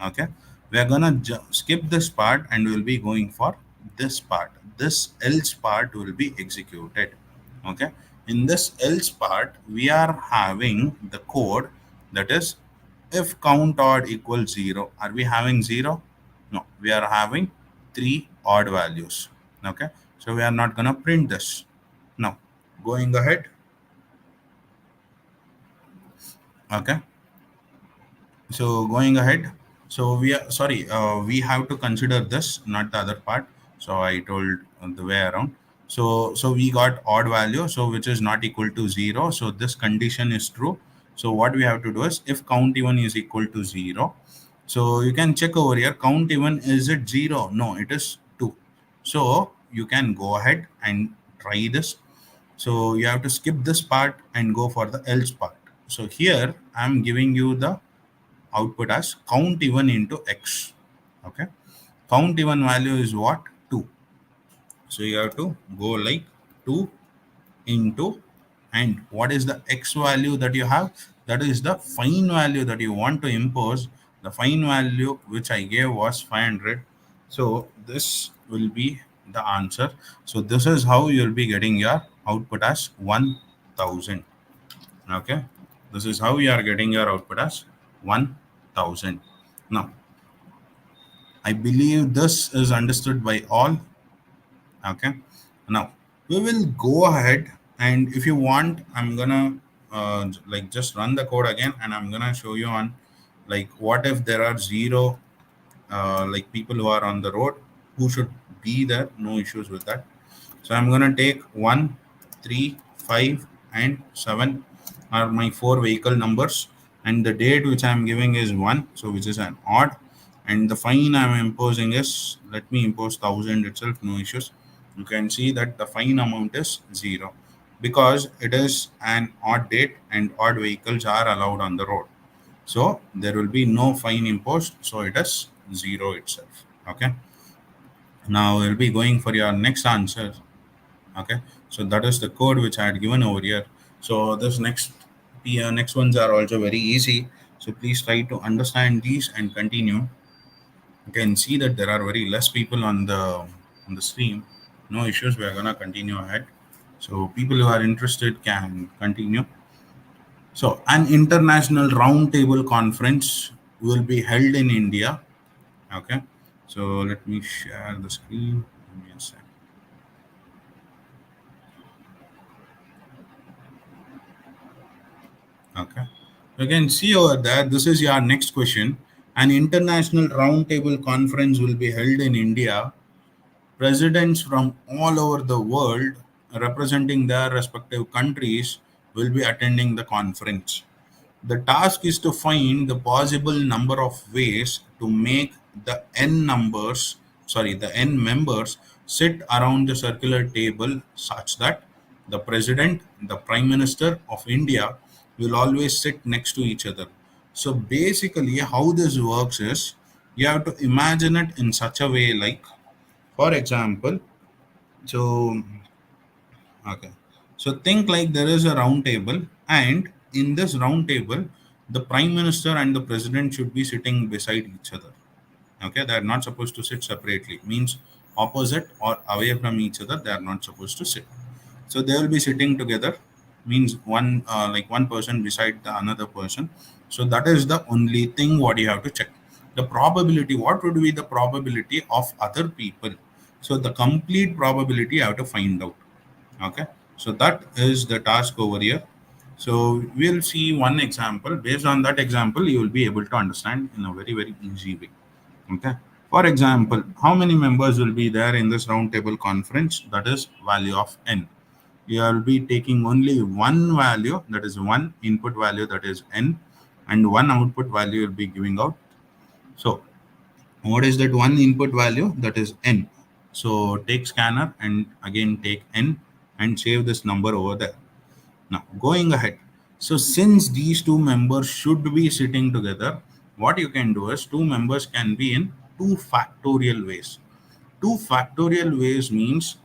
Okay, we are gonna skip this part and we'll be going for this part. This else part will be executed. Okay, in this else part we are having the code that is if count odd equals 0. Are we having 0? No, we are having three odd values. Okay, so we are not gonna print this. Now going ahead. Okay, so going ahead, so we are sorry, we have to consider this, not the other part. So I told the way around. So we got odd value, so which is not equal to 0. So this condition is true. So what we have to do is if count even is equal to 0. So you can check over here, count even, is it 0? No, it is 2. So you can go ahead and try this. So you have to skip this part and go for the else part. So here I'm giving you the output as count even into x. Okay, Count even value is what? 2. So you have to go like 2 into, and what is the x value that you have? That is the fine value that you want to impose. The fine value which I gave was 500. So this will be the answer. So this is how you'll be getting your output as 1000. Okay, this is how you are getting your output as 1000. Now I believe this is understood by all. Okay, now we will go ahead, and if you want, I'm gonna like just run the code again, and I'm gonna show you on like what if there are zero like people who are on the road, who should be there, no issues with that. So I'm gonna take 1, 3, 5, and 7 are my four vehicle numbers, and the date which I'm giving is 1, so which is an odd, and the fine I'm imposing is, let me impose 1000 itself, no issues. You can see that the fine amount is 0 because it is an odd date and odd vehicles are allowed on the road. So there will be no fine imposed, so it is 0 itself. Okay. Now we'll be going for your next answer. Okay, so that is the code which I had given over here. So this next ones are also very easy, so please try to understand these and continue. You can see that there are very less people on the stream. No issues, we are gonna continue ahead, so people who are interested can continue. So an international roundtable conference will be held in India. Okay, so let me share the screen. Give me a sec. Okay. You can see over there, this is your next question. An international roundtable conference will be held in India. Presidents from all over the world representing their respective countries will be attending the conference. The task is to find the possible number of ways to make the the n members sit around the circular table such that the president, the prime minister of India will always sit next to each other. So basically, how this works is you have to imagine it in such a way, like, for example, so okay. So think like there is a round table, and in this round table, the prime minister and the president should be sitting beside each other. Okay, they are not supposed to sit separately. Means opposite or away from each other, they are not supposed to sit. So they will be sitting together. Means one like one person beside the another person. So that is the only thing what you have to check. The probability. What would be the probability of other people? So the complete probability you have to find out. Okay, so that is the task over here. So we'll see one example. Based on that example, you will be able to understand in a very very easy way. Okay, for example, how many members will be there in this roundtable conference? That is value of n. You will be taking only one value, that is one input value, that is n, and one output value will be giving out. So what is that one input value? That is n. So take scanner and again take n and save this number over there. Now going ahead. So since these two members should be sitting together, what you can do is two members can be in two factorial ways. Two factorial ways means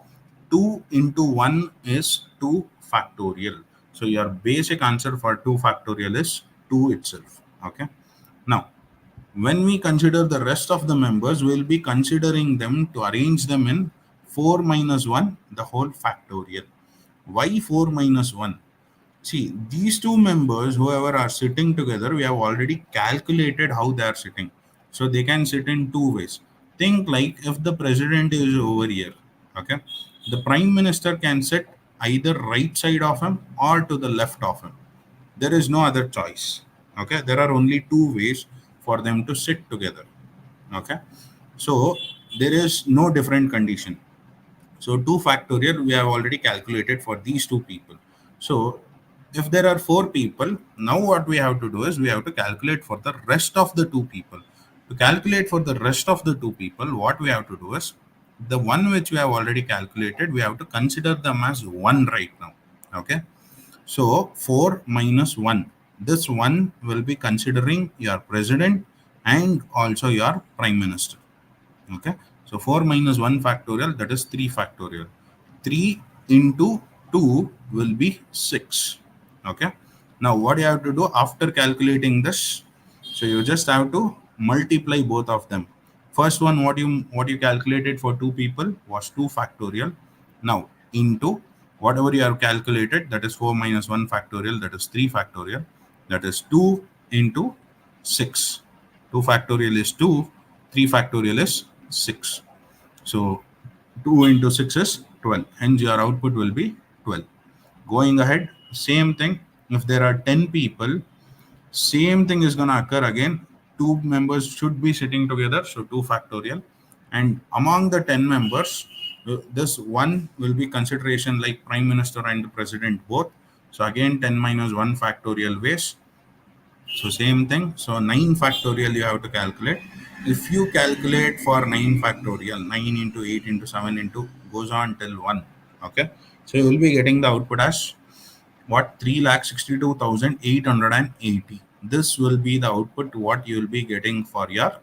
2 into 1 is 2 factorial. So your basic answer for 2 factorial is 2 itself. Okay. Now when we consider the rest of the members, we will be considering them to arrange them in 4 minus 1, the whole factorial. Why 4 minus 1? See, these two members, whoever are sitting together, we have already calculated how they are sitting. So they can sit in two ways. Think like if the president is over here, okay, the prime minister can sit either right side of him or to the left of him. There is no other choice. Okay, there are only two ways for them to sit together. Okay, so there is no different condition. So 2 factorial we have already calculated for these two people. So if there are four people, now what we have to do is we have to calculate for the rest of the two people. To calculate for the rest of the two people, what we have to do is the one which we have already calculated, we have to consider them as one right now. Okay. So 4 minus 1. This one will be considering your president and also your prime minister. Okay. So 4 minus 1 factorial, that is 3 factorial. 3 into 2 will be 6. Okay. Now what you have to do after calculating this? So you just have to multiply both of them. First one, what you calculated for two people was 2 factorial. Now into whatever you have calculated, that is 4 minus 1 factorial, that is 3 factorial, that is 2 into 6. 2 factorial is 2, 3 factorial is 6. So 2 into 6 is 12. Hence your output will be 12. Going ahead, same thing. If there are 10 people, same thing is going to occur again. Two members should be sitting together, so 2 factorial. And among the 10 members, this one will be consideration like prime minister and the president both. So again, 10 minus 1 factorial ways. So same thing. So 9 factorial you have to calculate. If you calculate for 9 factorial, 9 into 8 into 7 into goes on till 1. Okay. So you will be getting the output as what, 3,62,880. This will be the output what you will be getting for your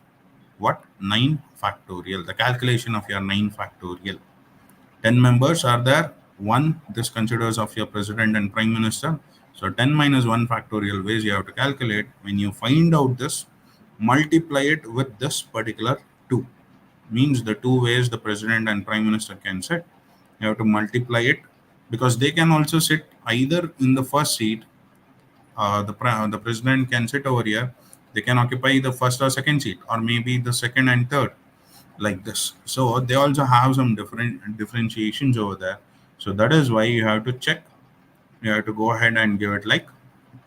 what, 9 factorial, the calculation of your 9 factorial. 10 members are there. One, this considers of your president and prime minister. So 10 minus 1 factorial ways you have to calculate. When you find out this, multiply it with this particular 2. Means the two ways the president and prime minister can sit. You have to multiply it because they can also sit either in the first seat. The president can sit over here. They can occupy the first or second seat, or maybe the second and third, like this. So they also have some different differentiations over there. So that is why you have to check. You have to go ahead and give it like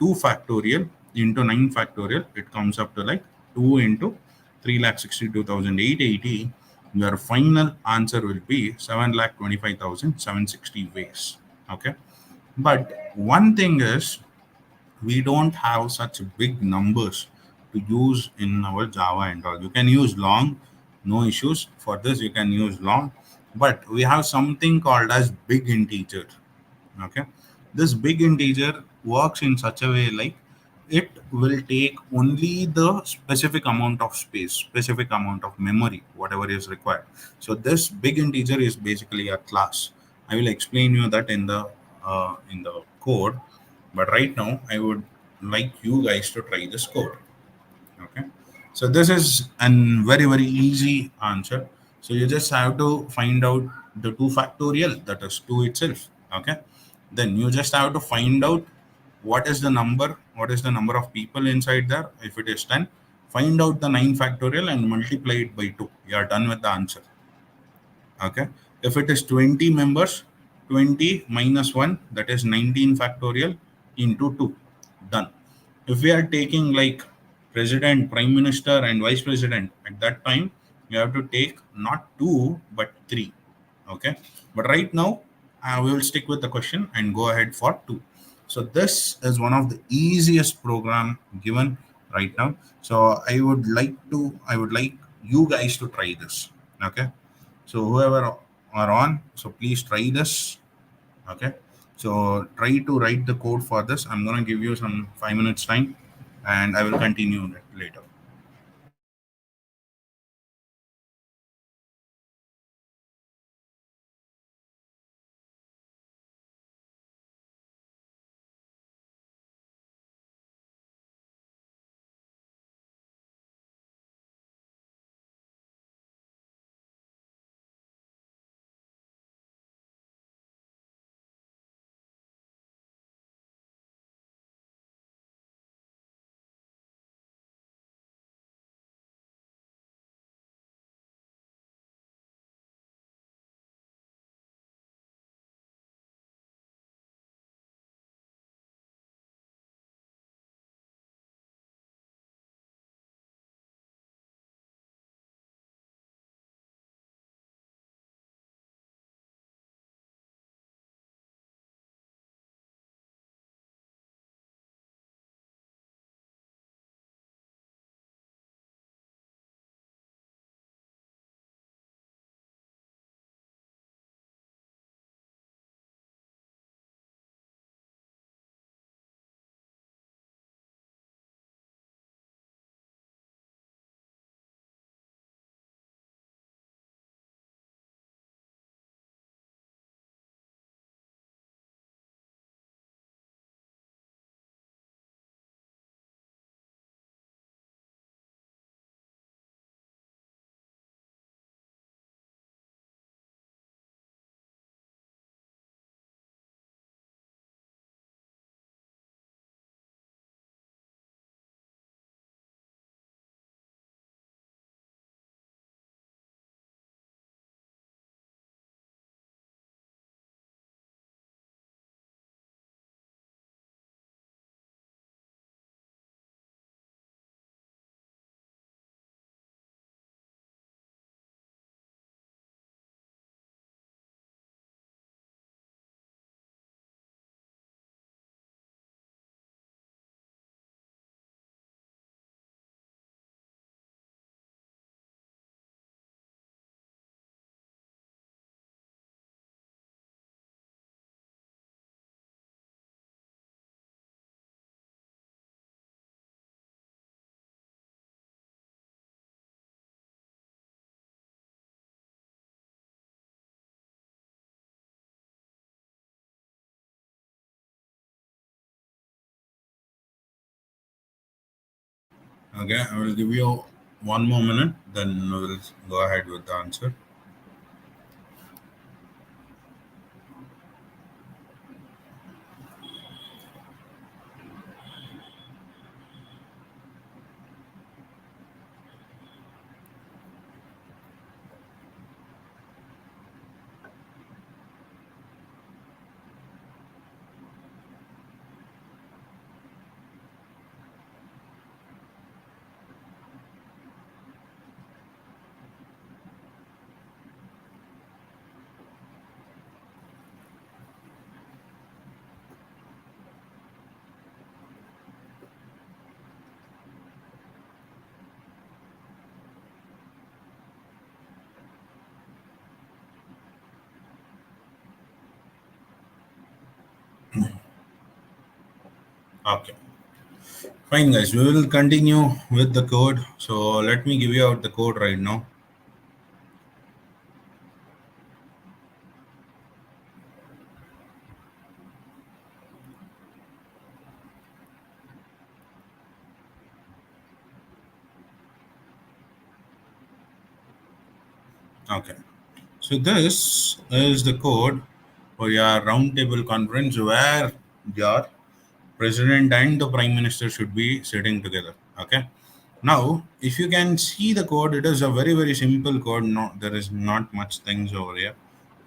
2 factorial into 9 factorial. It comes up to like 2 into 3,62,880. Your final answer will be 7,25,760 ways. Okay. But one thing is, we don't have such big numbers to use in our Java and all. You can use long, no issues. For this, you can use long, but we have something called as big integer. Okay, this big integer works in such a way like it will take only the specific amount of space, specific amount of memory, whatever is required. So this big integer is basically a class. I will explain you that in the code, but right now I would like you guys to try this code. Okay, so this is a very easy answer. So you just have to find out the 2 factorial, that is 2 itself. Okay, then you just have to find out what is the number of people inside there. If it is 10, find out the 9 factorial and multiply it by 2. You are done with the answer. Okay, if it is 20 members, 20 minus 1, that is 19 factorial into 2. Done. If we are taking like president, prime minister and vice president, at that time you have to take not 2 but 3. Okay, but right now we will stick with the question and go ahead for 2. So this is one of the easiest program given right now. So I would like you guys to try this. Okay, so whoever are on, so please try this. Okay, so try to write the code for this. I'm going to give you some 5 minutes time, and I will continue it later. Okay, I will give you one more minute, then we'll go ahead with the answer. Okay, fine, guys. We will continue with the code. So let me give you out the code right now. Okay, so this is the code for your roundtable conference where your president and the prime minister should be sitting together. Okay. Now, if you can see the code, it is a very very simple code. No, there is not much things over here.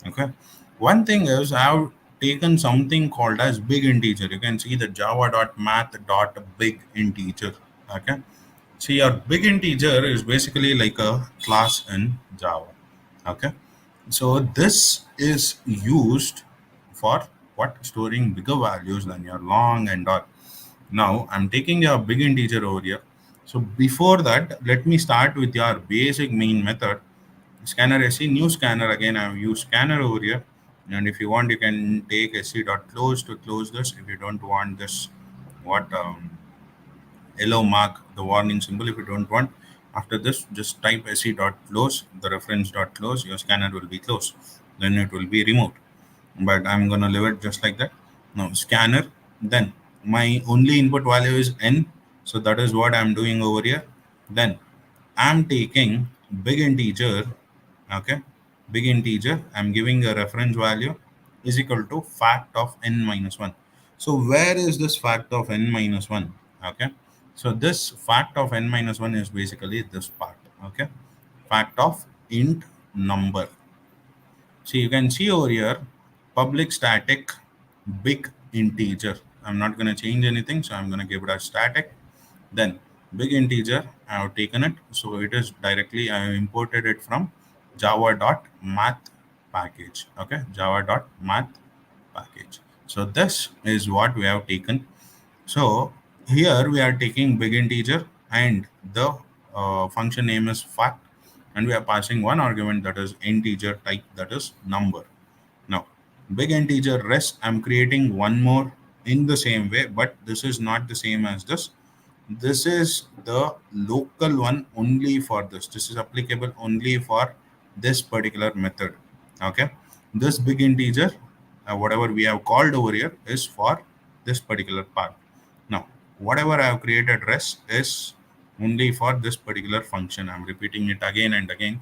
Okay. One thing is I have taken something called as big integer. You can see the java.math.big integer. Okay. See, your big integer is basically like a class in Java. Okay. So this is used for what? Storing bigger values than your long and all. Now I'm taking your big integer over here. So before that, let me start with your basic main method. Scanner SC, new scanner. Again, I've used scanner over here. And if you want, you can take sc.close to close this. If you don't want this, what yellow mark, the warning symbol. If you don't want, after this, just type sc.close, the reference dot close. Your scanner will be closed. Then it will be removed, but I'm gonna leave it just like that. Now scanner, then my only input value is n, so that is what I'm doing over here. Then I'm taking big integer, okay, big integer. I'm giving a reference value is equal to fact of n minus 1. So where is this fact of n minus 1? Okay, so this fact of n minus 1 is basically this part. Okay, fact of int number. So you can see over here, public static big integer. I'm not going to change anything, so I'm going to give it a static. Then big integer, I have taken it, so it is directly I have imported it from java.math package. Okay, java.math package. So this is what we have taken. So here we are taking big integer and the function name is fact, and we are passing one argument that is integer type, that is number. Now, big integer rest, I'm creating one more in the same way, but this is not the same as this. This is the local one only for this. This is applicable only for this particular method. Okay. This big integer, whatever we have called over here, is for this particular part. Now, whatever I have created rest is only for this particular function. I'm repeating it again and again.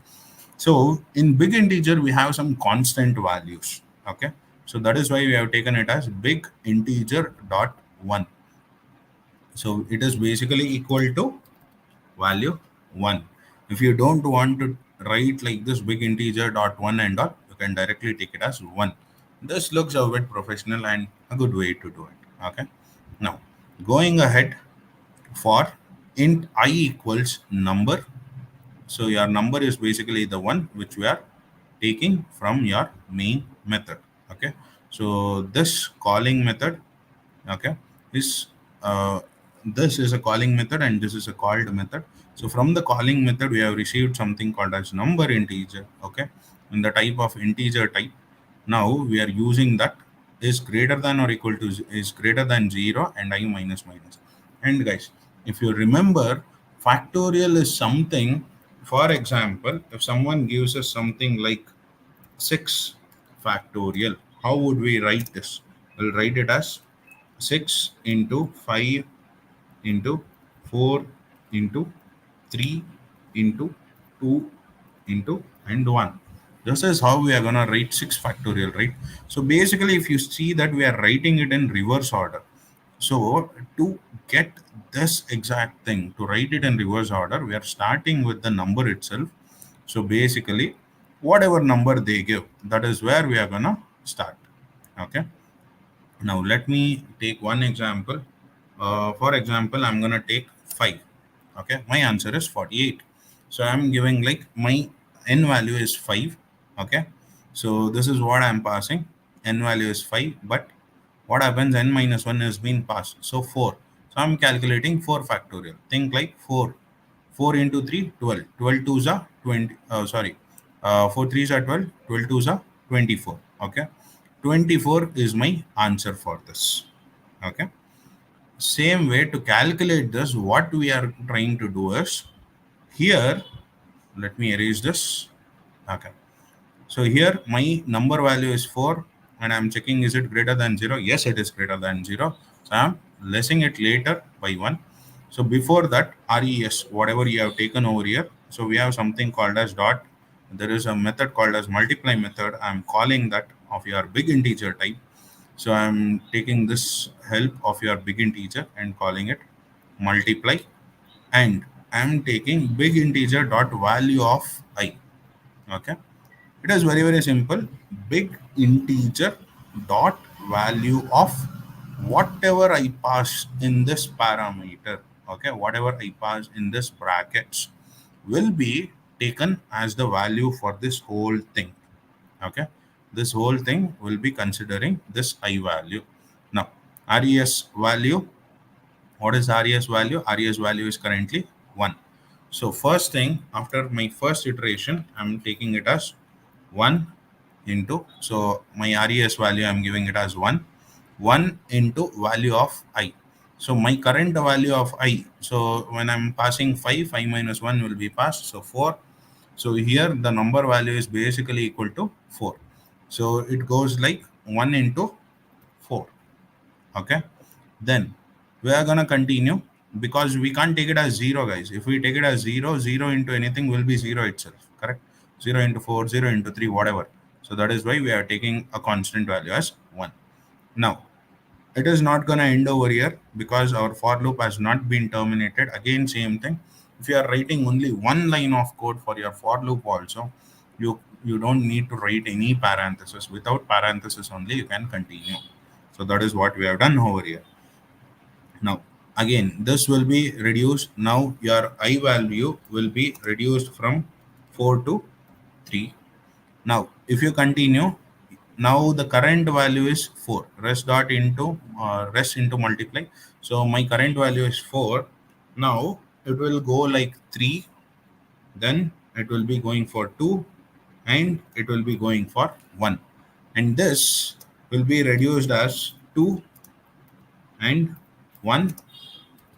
So in big integer, we have some constant values. Okay. So that is why we have taken it as big integer dot one. So it is basically equal to value 1. If you don't want to write like this big integer dot 1 and all, you can directly take it as 1. This looks a bit professional and a good way to do it. Okay. Now, going ahead for int I equals number. So your number is basically the one which we are taking from your main method. Okay. So this calling method, okay, is this is a calling method and this is a called method. So from the calling method we have received something called as number integer. Okay, in the type of integer type. Now we are using that is greater than or equal to is greater than 0 and I minus minus. And guys, if you remember, factorial is something. For example, if someone gives us something like 6 factorial, how would we write this? We'll write it as 6 into 5 into 4 into 3 into 2 into and 1. This is how we are going to write 6 factorial, right? So basically, if you see that we are writing it in reverse order. So to get this exact thing, to write it in reverse order, we are starting with the number itself. So basically, whatever number they give, that is where we are going to start. Okay. Now let me take one example. For example, I'm gonna take 5. Okay, my answer is 48. So I'm giving like my n value is 5. Okay, so this is what I'm passing. N value is 5, but what happens? N minus 1 is being passed. So 4. So I'm calculating 4 factorial. Think like 4. 4 into 3, 12. 12 twos are 20. Sorry. 4 threes are 12. 12 twos are 24. Okay. 24 is my answer for this. Okay. Same way to calculate this, what we are trying to do is here, let me erase this. Okay. So here my number value is 4 and I'm checking is it greater than 0? Yes, it is greater than 0. So I'm lessing it later by 1. So before that, RES, whatever you have taken over here. So we have something called as dot. There is a method called as multiply method. I'm calling that of your big integer type. So I'm taking this help of your big integer and calling it multiply, and I'm taking big integer dot value of I. Okay. It is very, very simple. Big integer dot value of whatever I pass in this parameter. Okay. Whatever I pass in this brackets will be taken as the value for this whole thing. Okay, this whole thing will be considering this I value. Now res value, what is res value? Res value is currently 1. So first thing, after my first iteration, I'm taking it as 1 into, so my res value I'm giving it as 1, 1 into value of I. So my current value of I, so when I'm passing 5, 5 minus 1 will be passed, so 4. So here the number value is basically equal to 4. So it goes like 1 into 4. Okay. Then we are going to continue because we can't take it as 0, guys. If we take it as 0, 0 into anything will be 0 itself. Correct. 0 into 4, 0 into 3, whatever. So that is why we are taking a constant value as 1. Now it is not going to end over here because our for loop has not been terminated. Again, same thing. If you are writing only one line of code for your for loop also, you don't need to write any parenthesis. Without parenthesis only you can continue. So that is what we have done over here. Now again, this will be reduced. Now your I value will be reduced from 4 to 3. Now if you continue, now the current value is 4. Rest dot into rest into multiply. So my current value is 4. Now it will go like 3, then it will be going for 2, and it will be going for 1, and this will be reduced as 2 and 1,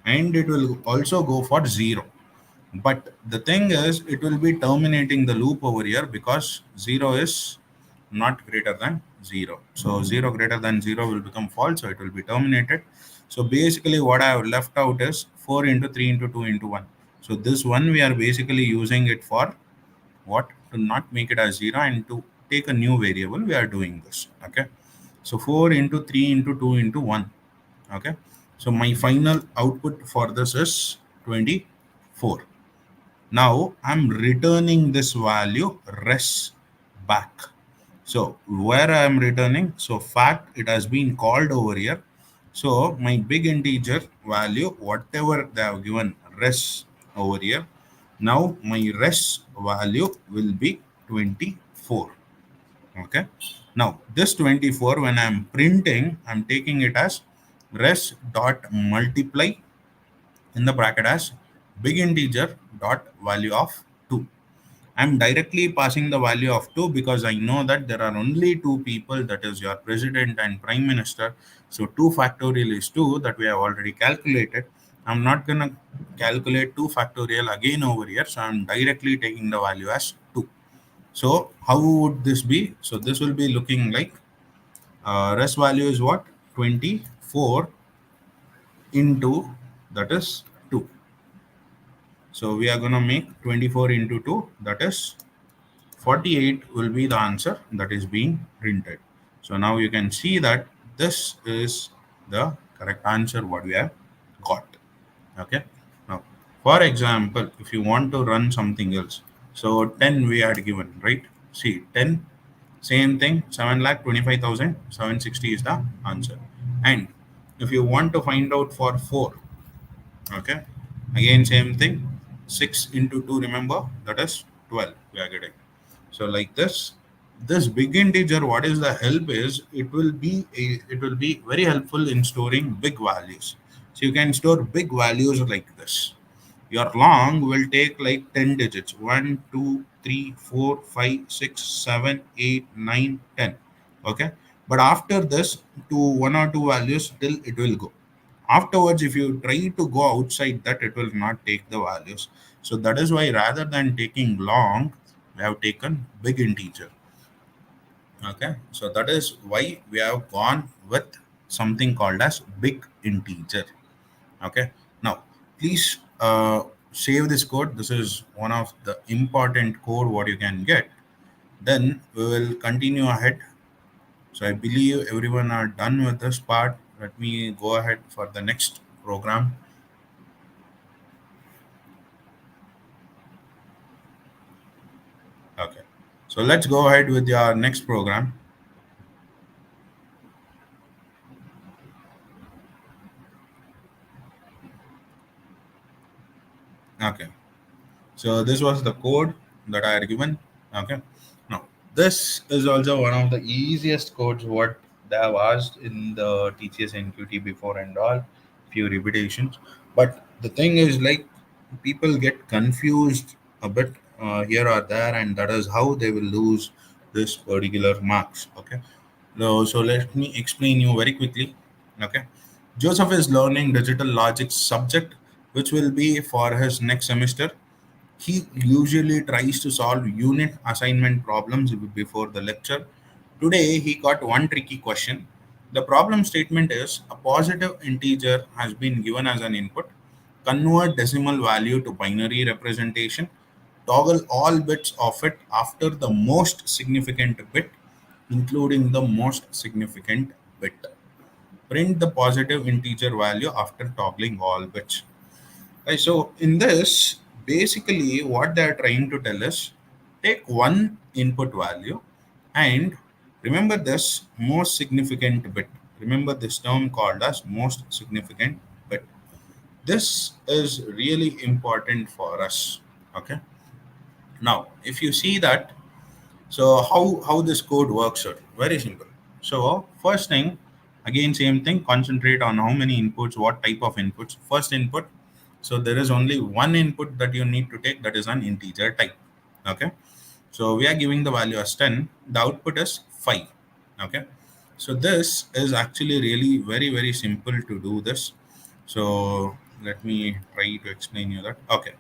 and it will also go for 0. But the thing is, it will be terminating the loop over here because 0 is not greater than 0. So 0 greater than 0 will become false, so it will be terminated. So basically what I have left out is 4 into 3 into 2 into 1. So this one we are basically using it for what? To not make it as 0 and to take a new variable, we are doing this. Okay. So 4 into 3 into 2 into 1. Okay. So my final output for this is 24. Now I'm returning this value res back. So where I am returning, so fact it has been called over here. So my big integer value, whatever they have given res over here, now my res value will be 24. Okay. Now this 24, when I'm printing, I'm taking it as res dot multiply in the bracket as big integer dot value of 2. I'm directly passing the value of 2 because I know that there are only two people, that is your president and prime minister. So 2 factorial is 2, that we have already calculated. I'm not going to calculate 2 factorial again over here. So I'm directly taking the value as 2. So how would this be? So this will be looking like rest value is what? 24 into, that is 2. So we are going to make 24 into 2, that is 48 will be the answer that is being printed. So now you can see that this is the correct answer what we have got. Okay. Now, for example, if you want to run something else, so 10 we had given, right? See, 10, same thing, 7,25,760 is the answer. And if you want to find out for 4, okay, again, same thing, 6 into 2, remember, that is 12 we are getting. So like this big integer, what is the help is it will be very helpful in storing big values. So you can store big values like this. Your long will take like 10 digits, 1, 2, 3, 4, 5, 6, 7, 8, 9, 10. Okay. But after this, to one or two values, till it will go. Afterwards, if you try to go outside that, it will not take the values. So that is why rather than taking long, we have taken big integer. Okay, so that is why we have gone with something called as big integer. Okay, now please save this code. This is one of the important code what you can get. Then we will continue ahead. So I believe everyone are done with this part. Let me go ahead for the next program. Okay, so let's go ahead with your next program. Okay, so this was the code that I had given. Okay. Now this is also one of the easiest codes what they have asked in the TCS NQT before and all, few repetitions. But the thing is like people get confused a bit here or there, and that is how they will lose this particular marks. Okay. So let me explain you very quickly. Okay. Joseph is learning digital logic subject, which will be for his next semester. He usually tries to solve unit assignment problems before the lecture. Today, he got one tricky question. The problem statement is a positive integer has been given as an input. Convert decimal value to binary representation. Toggle all bits of it after the most significant bit, including the most significant bit. Print the positive integer value after toggling all bits. Right, so in this, basically what they are trying to tell us, take one input value and remember this most significant bit. Remember this term called as most significant bit. This is really important for us. Okay. Now, if you see that, so how this code works, sir? Very simple. So first thing, again same thing. Concentrate on how many inputs, what type of inputs. First input. So there is only one input that you need to take. That is an integer type. Okay. So we are giving the value as 10. The output is 5. Okay. So this is actually really very simple to do this. So let me try to explain you that. Okay.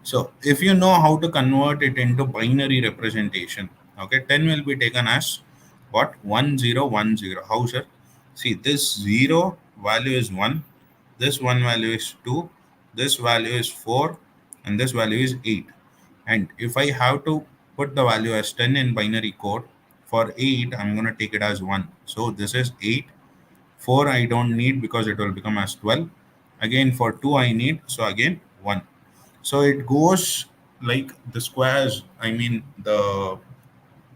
So if you know how to convert it into binary representation, okay, 10 will be taken as what? 1010. How, sir? See, this 0 value is 1, this 1 value is 2, this value is 4, and this value is 8. And if I have to put the value as 10 in binary code, for 8, I'm going to take it as 1. So this is 8. 4 I don't need because it will become as 12. Again, for 2 I need, so again 1. So it goes like the squares, I mean the,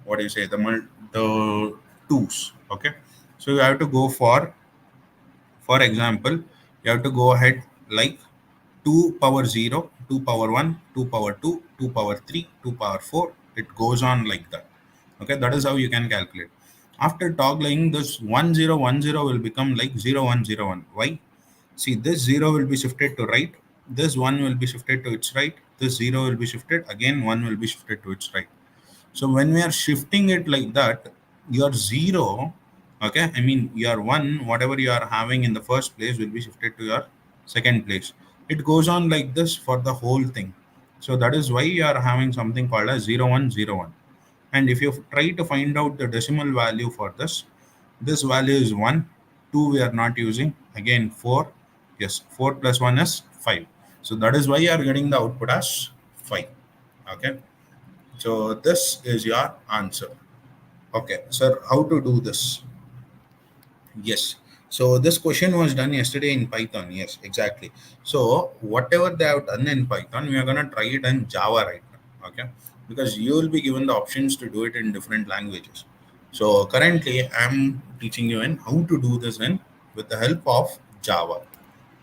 what do you say, the twos. Okay. So you have to go for example, you have to go ahead like 2 power 0, 2 power 1, 2 power 2, 2 power 3, 2 power 4. It goes on like that. Okay, that is how you can calculate. After toggling, this 1010 will become like 0101. Why? See, this 0 will be shifted to right, this 1 will be shifted to its right, this 0 will be shifted, again 1 will be shifted to its right. So when we are shifting it like that, your 0, okay, I mean your 1, whatever you are having in the first place will be shifted to your second place. It goes on like this for the whole thing. So that is why you are having something called as 0101. And if you try to find out the decimal value for this value is 1, 2 we are not using, again 4, yes, 4 plus 1 is 5. So that is why you are getting the output as 5. Okay. So this is your answer. Okay, sir, how to do this? Yes. So this question was done yesterday in Python. Yes, exactly. So whatever they have done in Python, we are gonna try it in Java right now. Okay, because you will be given the options to do it in different languages. So currently, I'm teaching you in how to do this in with the help of Java.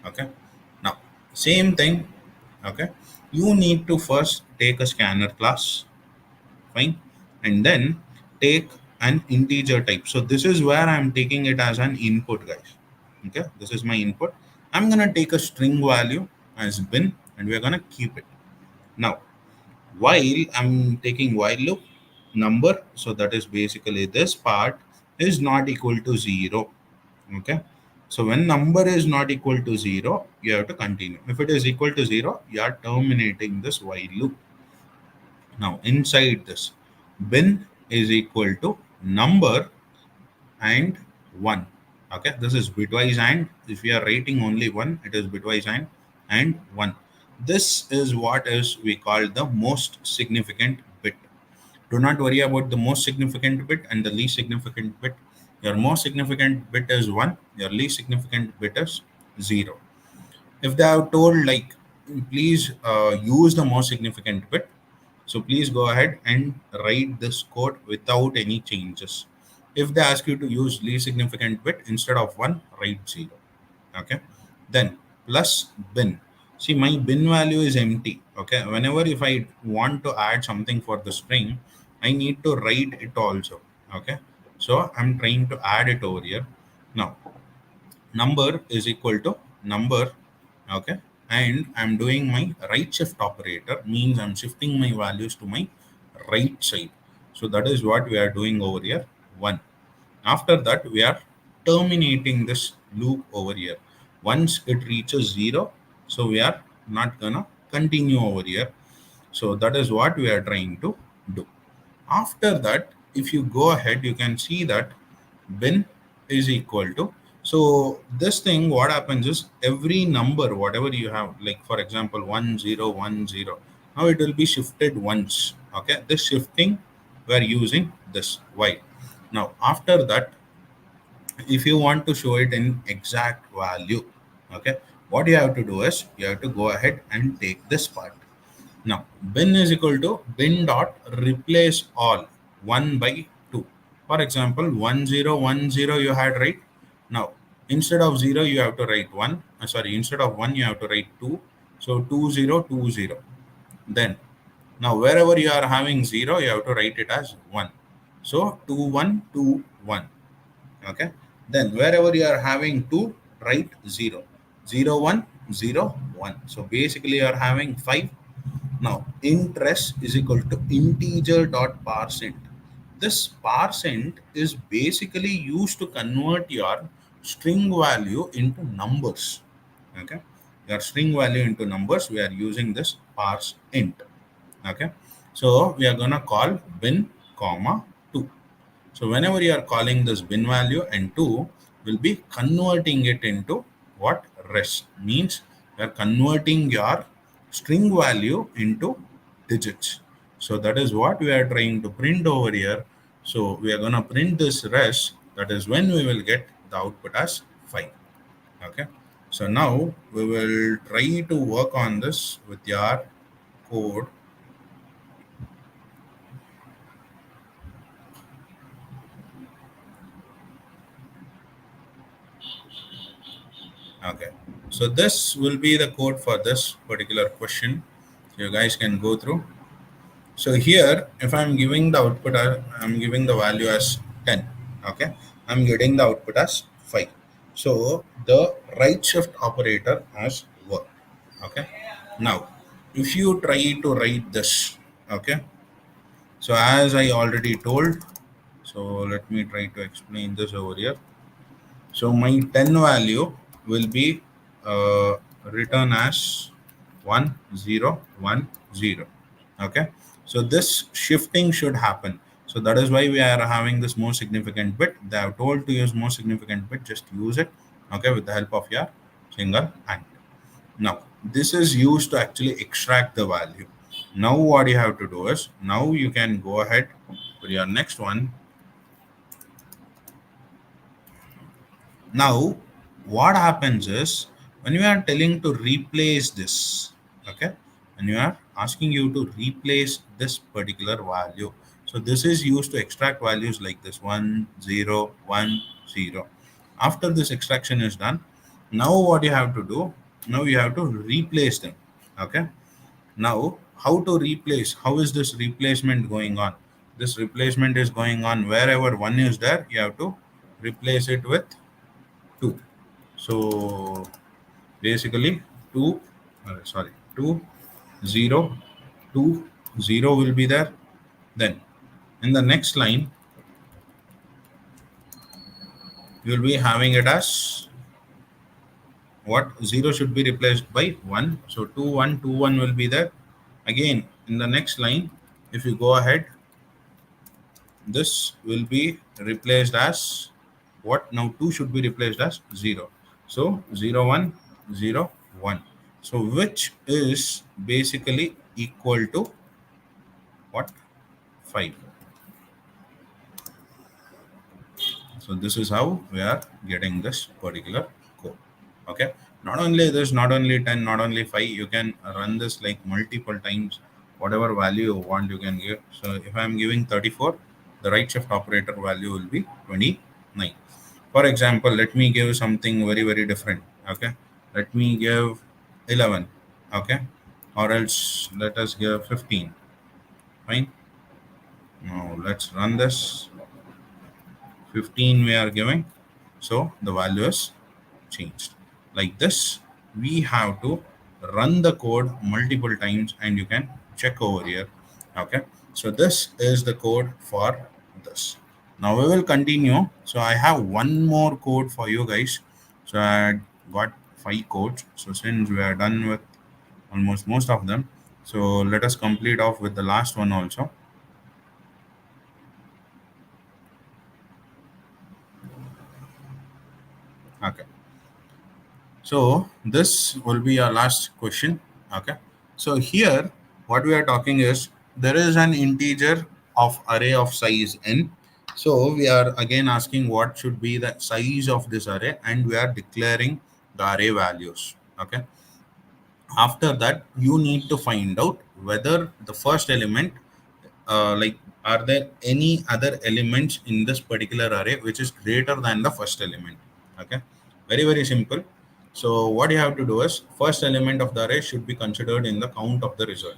Okay. Now, same thing. Okay. You need to first take a scanner class, fine, and then take an integer type. So this is where I'm taking it as an input, guys. Okay, this is my input. I'm gonna take a string value as bin, and we're gonna keep it. Now, while I'm taking while loop number, so that is basically this part is not equal to 0. Okay, so when number is not equal to 0, you have to continue. If it is equal to 0, you are terminating this while loop. Now inside this, bin is equal to number and 1. Okay, this is bitwise, and if we are writing only 1, it is bitwise and 1. This is what is we call the most significant bit. Do not worry about the most significant bit and the least significant bit. Your most significant bit is 1, your least significant bit is 0. If they have told like please use the most significant bit, so please go ahead and write this code without any changes. If they ask you to use least significant bit, instead of 1, write 0. Okay, then plus bin. See, my bin value is empty. Okay, whenever if I want to add something for the string, I need to write it also. Okay, so I'm trying to add it over here. Now number is equal to number. Okay, and I'm doing my right shift operator, means I'm shifting my values to my right side. So that is what we are doing over here. 1. After that, we are terminating this loop over here. Once it reaches 0, so we are not gonna continue over here. So that is what we are trying to do. After that, if you go ahead, you can see that bin is equal to, so this thing what happens is every number whatever you have, like for example 1010, now it will be shifted once. Okay, this shifting we are using this while. Now after that, if you want to show it in exact value, okay, what you have to do is you have to go ahead and take this part. Now, bin is equal to bin dot replace all 1 by 2. For example, 1010 you had right. Now, instead of 0, you have to write 1. Sorry, instead of 1, you have to write 2. So, 2020. Then, now wherever you are having 0, you have to write it as 1. So, 2121. Okay, then wherever you are having 2, write 0. 0101. So, basically, you are having 5. Now, interest is equal to integer dot parseInt. This parseInt is basically used to convert your string value into numbers. Okay, your string value into numbers. We are using this parseInt. Okay, so we are gonna call bin comma 2. So whenever you are calling this bin value and 2, will be converting it into what? Rest. Means you are converting your string value into digits. So that is what we are trying to print over here. So we are going to print this rest. That is when we will get the output as 5. Okay. So now we will try to work on this with your code. Okay, so this will be the code for this particular question. You guys can go through. So here, if I'm giving the output, I'm giving the value as 10. Okay, I'm getting the output as 5. So the right shift operator has worked. Okay, now if you try to write this, okay, so as I already told, so let me try to explain this over here. So my 10 value will be written as 1010. Okay. So this shifting should happen. So that is why we are having this most significant bit. They have told to use most significant bit, just use it. Okay, with the help of your single hand. Now, this is used to actually extract the value. Now what you have to do is, now you can go ahead for your next one. Now what happens is, when you are telling to replace this, okay, when you are asking you to replace this particular value, so this is used to extract values like this 1 0 1 0. After this extraction is done, now what you have to do, now you have to replace them. Okay, now how to replace, how is this replacement going on? This replacement is going on wherever 1 is there, you have to replace it with 2. So basically 2, sorry, 2 0 2 0 will be there. Then in the next line you will be having it as what, 0 should be replaced by 1, so 2 1 2 1 will be there. Again in the next line, if you go ahead, this will be replaced as what, now 2 should be replaced as 0, so 0 1 0 1, so which is basically equal to what, 5. So this is how we are getting this particular code. Okay, not only this, not only 10, not only 5, you can run this like multiple times, whatever value you want you can give. So if I am giving 34, the right shift operator value will be 29. For example, let me give something very very different. Okay, let me give 11. Okay, or else let us give 15. Fine. Now let's run this. 15 we are giving, so the value is changed. Like this, we have to run the code multiple times and you can check over here. Okay, so this is the code for this. Now we will continue. So I have one more code for you guys. So I got 5 codes. So since we are done with almost most of them, so let us complete off with the last one also. Okay, so this will be our last question. Okay. So here what we are talking is, there is an integer of array of size n. So we are again asking what should be the size of this array, and we are declaring the array values. Okay. After that, you need to find out whether the first element, like, are there any other elements in this particular array which is greater than the first element. Okay, very very simple. So what you have to do is, first element of the array should be considered in the count of the result.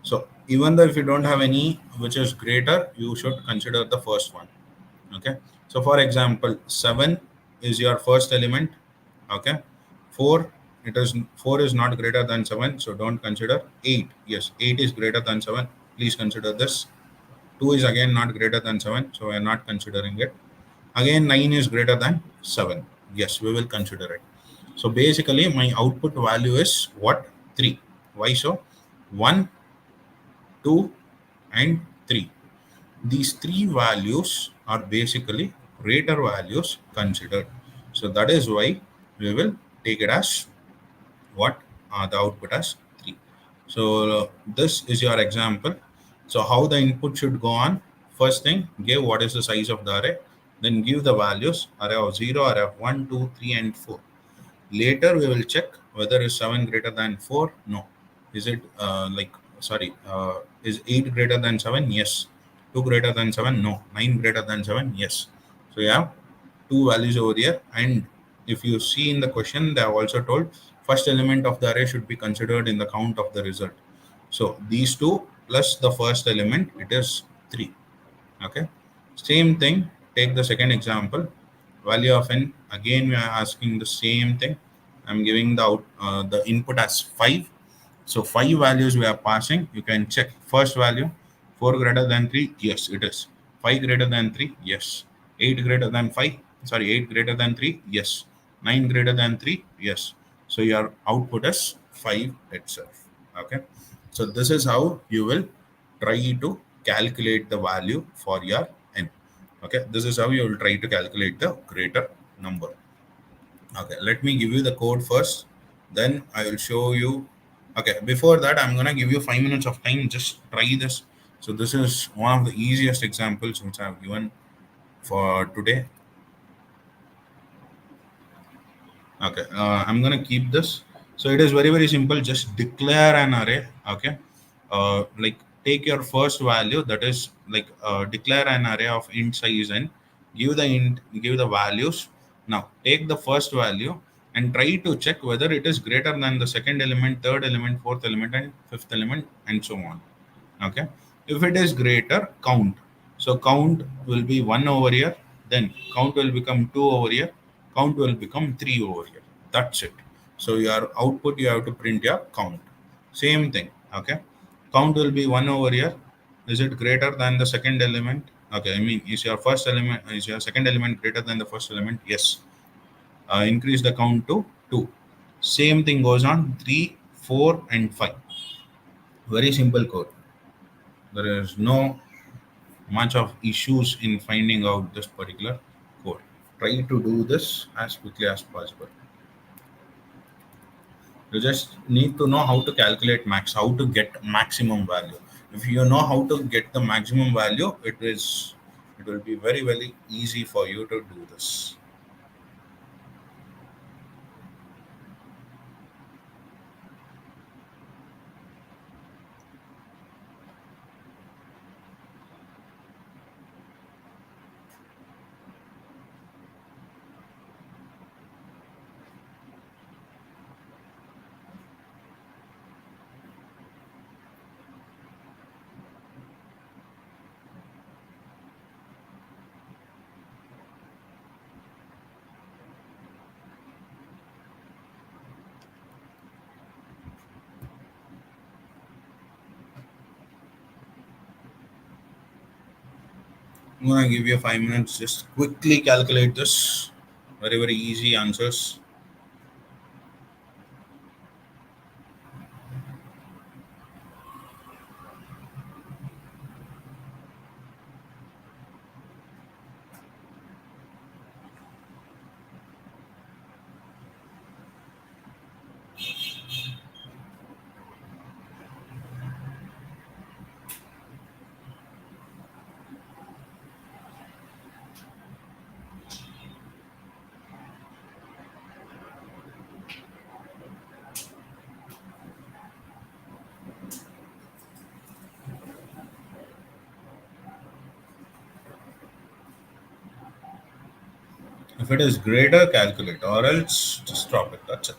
So even though if you don't have any which is greater, you should consider the first one. Okay, so for example, 7 is your first element. Okay, 4, it is 4 is not greater than 7, so don't consider. 8, yes, 8 is greater than 7, please consider this. 2 is again not greater than 7, so we are not considering it. Again 9 is greater than 7, yes, we will consider it. So basically my output value is what, 3. Why so? 1, 2 and 3, these 3 values are basically greater values considered. So that is why we will take it as what, the output as 3. So this is your example. So how the input should go on: first thing, give what is the size of the array, then give the values, array of 0, array of 1 2 3 and 4. Later we will check whether is 7 greater than 4. No. Is it sorry, is 8 greater than 7? Yes. 2 greater than 7? No. 9 greater than 7? Yes. So you have two values over here. And if you see in the question, they have also told first element of the array should be considered in the count of the result. So these two plus the first element, it is 3. Okay, same thing, take the second example, value of n, again we are asking the same thing. I'm giving the input as 5. So 5 values we are passing. You can check first value, 4 greater than 3, yes it is. 5 greater than 3, yes. 8 greater than 5, sorry, 8 greater than 3, yes. 9 greater than 3, yes. So your output is 5 itself. Okay, so this is how you will try to calculate the value for your n. Okay, this is how you will try to calculate the greater number. Okay, let me give you the code first. Then I will show you. Okay, before that, I'm gonna give you 5 minutes of time. Just try this. So this is one of the easiest examples which I've given for today. Okay, I'm gonna keep this. So it is very very simple. Just declare an array. Okay, like take your first value, that is like declare an array of int size and give the values. Now take the first value and try to check whether it is greater than the second element, third element, fourth element, and fifth element, and so on. Okay, if it is greater, count. So count will be 1 over here, then count will become 2 over here, count will become 3 over here. That's it. So your output, you have to print your count. Same thing. Okay, count will be 1 over here. Is it greater than the second element? Okay, I mean, is your second element greater than the first element? Yes. Increase the count to 2. Same thing goes on 3, 4, and 5. Very simple code. There is no much of issues in finding out this particular code. Try to do this as quickly as possible. You just need to know how to calculate max, how to get maximum value. If you know how to get the maximum value, it will be very very easy for you to do this. I'm gonna give you 5 minutes. Just quickly calculate this. Very very easy answers. If it is greater, calculate, or else just drop it. That's it.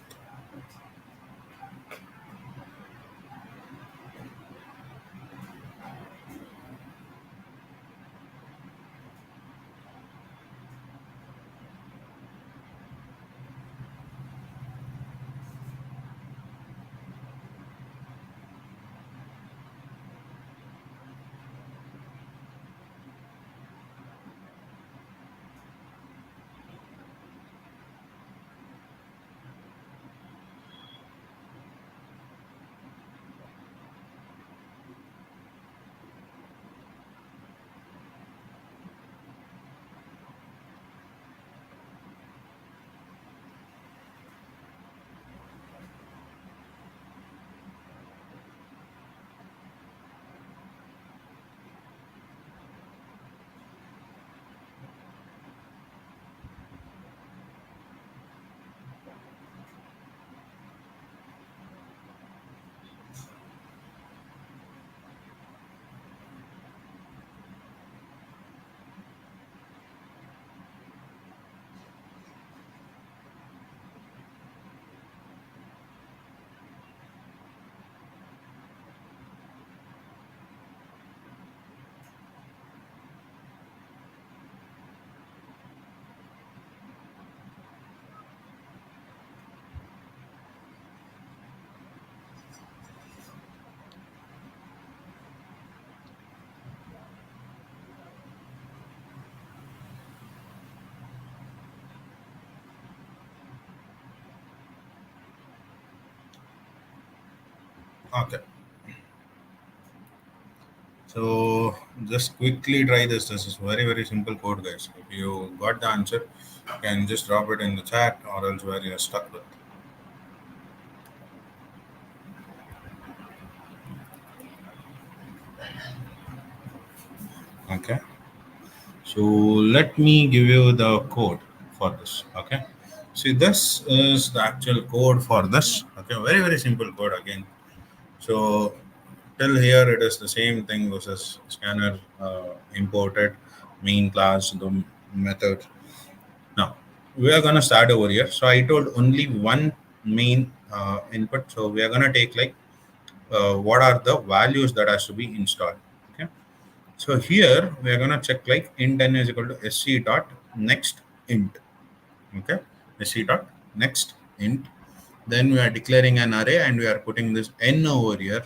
Okay. So just quickly try this. This is very very simple code, guys. If you got the answer, you can just drop it in the chat, or else where you're stuck with. Okay, so let me give you the code for this. Okay, see, this is the actual code for this. Okay, very very simple code again. So till here it is the same thing. This is scanner imported main class the method. Now we are gonna start over here. So I told only one main input. So we are gonna take like what are the values that has to be installed. Okay. So here we are gonna check like int n is equal to sc dot next int. Okay. Sc dot next int. Then we are declaring an array and we are putting this n over here,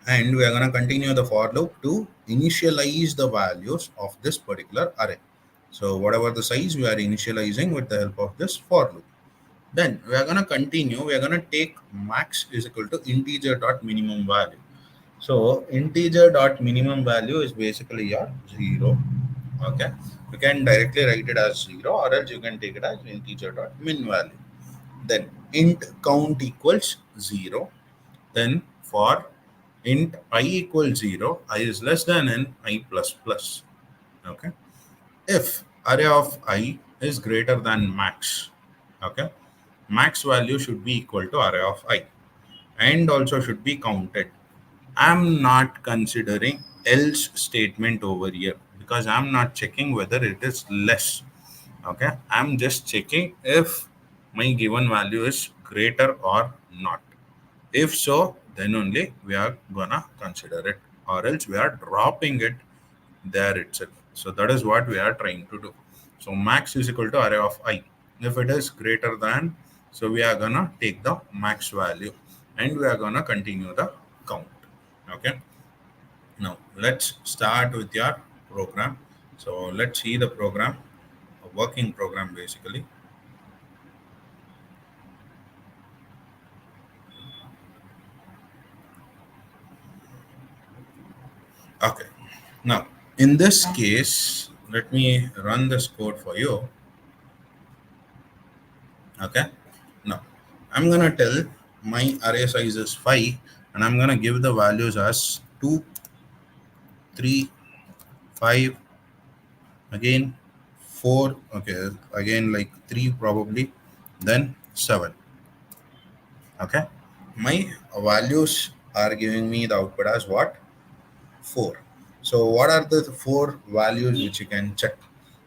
and we are going to continue the for loop to initialize the values of this particular array. So whatever the size we are initializing with the help of this for loop. Then we are going to continue. We are going to take max is equal to integer dot minimum value. So integer dot minimum value is basically your 0. Okay. You can directly write it as 0, or else you can take it as integer dot min value. Then int count equals 0. Then for int I equals 0, I is less than n, I plus plus. Okay. If array of I is greater than max, okay, max value should be equal to array of I and also should be counted. I'm not considering else statement over here because I'm not checking whether it is less. Okay, I'm just checking if my given value is greater or not. If so, then only we are gonna consider it, or else we are dropping it there itself. So that is what we are trying to do. So max is equal to array of I. If it is greater than, so we are gonna take the max value and we are gonna continue the count. Okay. Now let's start with your program. So let's see the program, a working program basically. Okay. Now in this case, let me run this code for you. Okay. Now I'm gonna tell my array size is 5 and I'm gonna give the values as 2, 3, 5, again 4, okay, again like 3 probably, then 7. Okay. My values are giving me the output as what? 4. So what are the 4 values which you can check?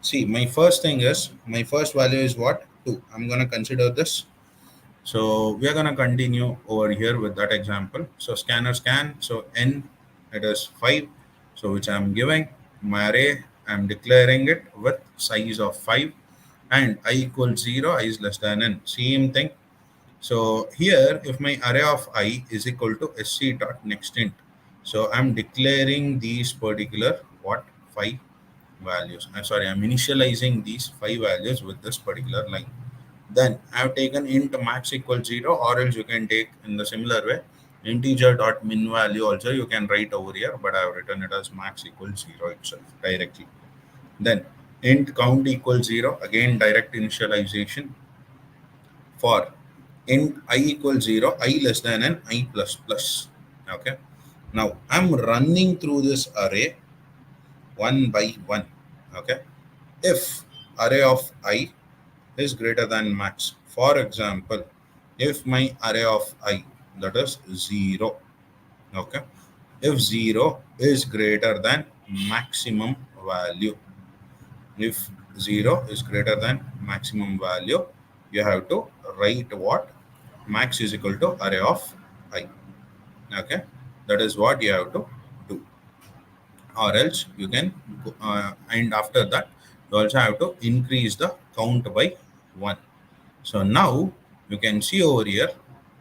See, my first thing is my first value is what? 2. I'm gonna consider this. So we are going to continue over here with that example. So scanner scan. So n it is 5. So which I'm giving my array. I'm declaring it with size of 5 and I equals 0. I is less than n. Same thing. So here if my array of I is equal to sc dot next int. So I'm declaring these particular what 5 values. I'm sorry. I'm initializing these 5 values with this particular line. Then I have taken int max equals 0, or else you can take in the similar way integer dot min value also you can write over here, but I have written it as max equals 0 itself directly. Then int count equals 0, again direct initialization for int I equals 0, I less than n, I plus plus. Okay. Now I'm running through this array one by one. Okay. If array of I is greater than max. For example, if my array of I, that is 0, okay, if 0 is greater than maximum value, if 0 is greater than maximum value, you have to write what? Max is equal to array of I. Okay, that is what you have to do, or else you can and after that you also have to increase the count by 1. So now you can see over here,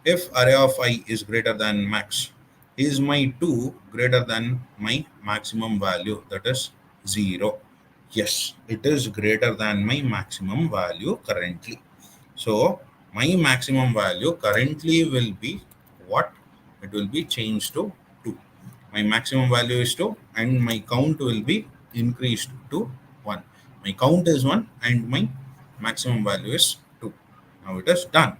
if array of I is greater than max, is my 2 greater than my maximum value, that is 0? Yes, it is greater than my maximum value currently. So my maximum value currently will be what? It will be changed to 2. My maximum value is 2 and my count will be increased to 1. My count is 1 and my maximum value is 2. Now it is done.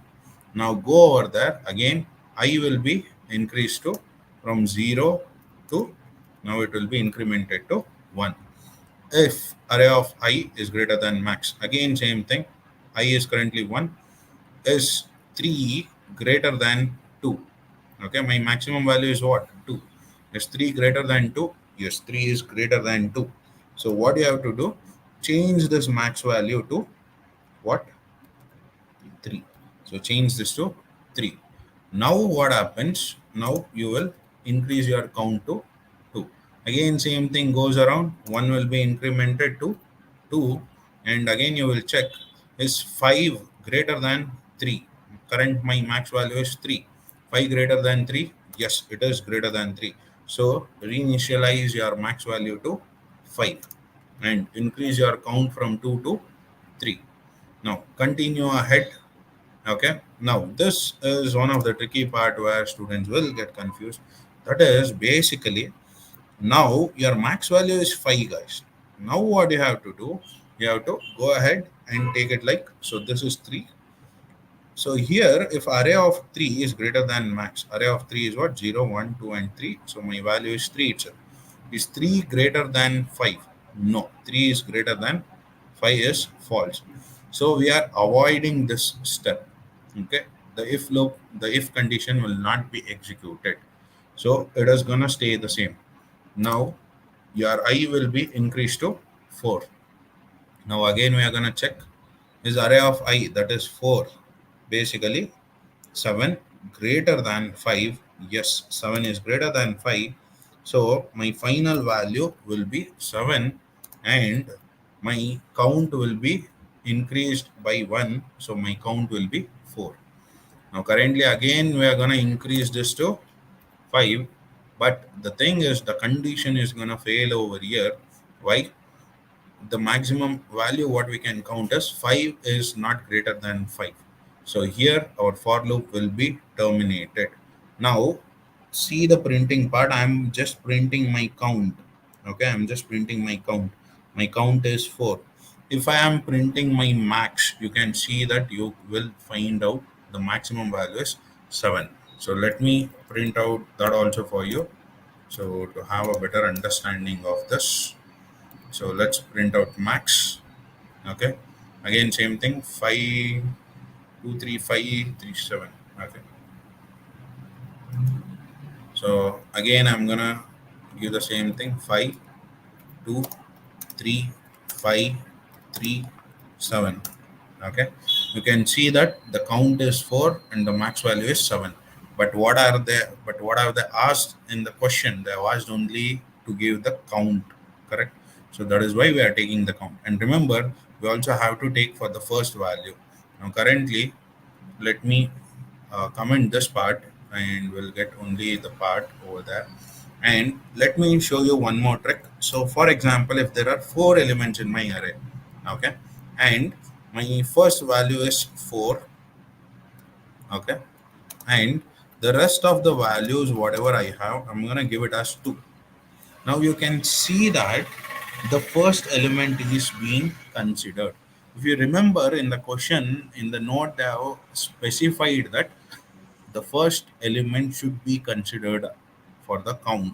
Now go over there again. I will be increased to from 0 to, now it will be incremented to 1. If array of I is greater than max, again same thing, I is currently 1, is 3 greater than 2? Okay, my maximum value is what? 2. Is 3 greater than 2? Yes, 3 is greater than 2. So what you have to do? Change this max value to what? 3. So change this to 3. Now what happens? Now you will increase your count to 2. Again same thing goes around. 1 will be incremented to 2, and again you will check, is 5 greater than 3? Current my max value is 3. 5 greater than 3? Yes, it is greater than 3. So reinitialize your max value to 5 and increase your count from 2 to 3. Now continue ahead. Okay, now this is one of the tricky part where students will get confused. That is basically, now your max value is 5, guys. Now what you have to do, you have to go ahead and take it like so. This is 3. So here, if array of 3 is greater than max, array of 3 is what? 0, 1, 2, and 3. So my value is 3 itself. Is 3 greater than 5? No, 3 is greater than 5 is false. So we are avoiding this step. Okay, the if loop, the if condition will not be executed. So it is gonna stay the same. Now your I will be increased to 4. Now again we are gonna check, is array of I, that is 4, basically 7 greater than 5? Yes, 7 is greater than 5. So my final value will be 7, and my count will be increased by 1. So my count will be 4. Now currently again we are going to increase this to 5, but the thing is the condition is going to fail over here. Why? The maximum value what we can count as 5 is not greater than 5. So here our for loop will be terminated. Now see the printing part. I'm just printing my count. Okay, I'm just printing my count. My count is 4. If I am printing my max, you can see that you will find out the maximum value is 7. So let me print out that also for you, so to have a better understanding of this. So let's print out max. Okay, again same thing, 5 2 3 5 3 7. Okay, so again I'm gonna give the same thing, 5 2 3 5 3 7. Okay, you can see that the count is 4 and the max value is 7. But what have they asked in the question? They have asked only to give the count, correct? So that is why we are taking the count. And remember, we also have to take for the first value. Now currently, let me comment this part, and we'll get only the part over there. And let me show you one more trick. So for example, if there are 4 elements in my array, okay, and my first value is 4, okay, and the rest of the values whatever I have, I'm gonna give it as 2. Now you can see that the first element is being considered. If you remember in the question, in the note, they have specified that the first element should be considered for the count,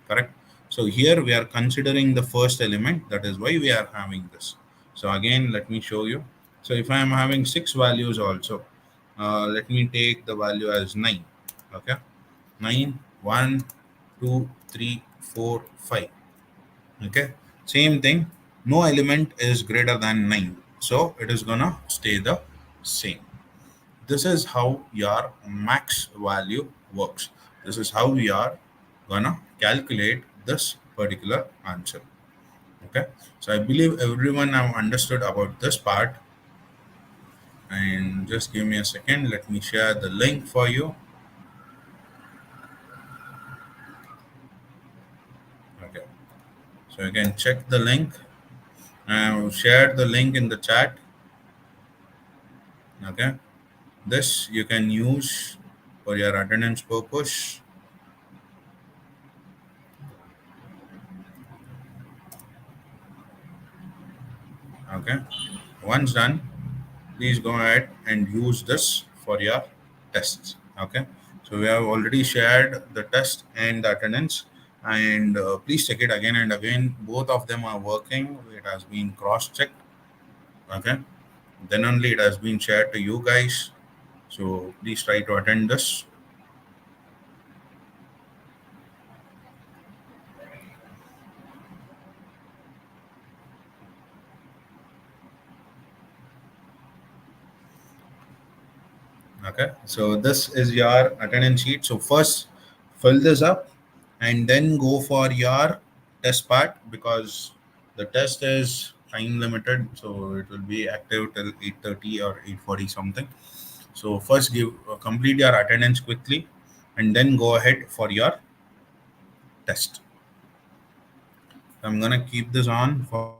correct? So here we are considering the first element, that is why we are having this. So again let me show you. So if I am having 6 values also, let me take the value as 9. Okay, 9 1 2 3 4 5. Okay, same thing, no element is greater than 9, so it is gonna stay the same. This is how your max value works. This is how we are gonna calculate this particular answer. Okay, so I believe everyone have understood about this part. And just give me a second, let me share the link for you. Okay, so you can check the link. I've shared the link in the chat. Okay, this you can use for your attendance purpose. Okay, once done, please go ahead and use this for your tests. Okay, so we have already shared the test and the attendance. and please check it again and again. Both of them are working. It has been cross checked. Okay, then only it has been shared to you guys. So please try to attend this. Okay, so this is your attendance sheet. So first fill this up and then go for your test part, because the test is time limited, so it will be active till 8:30 or 8:40 something. So first give complete your attendance quickly and then go ahead for your test. I'm gonna keep this on for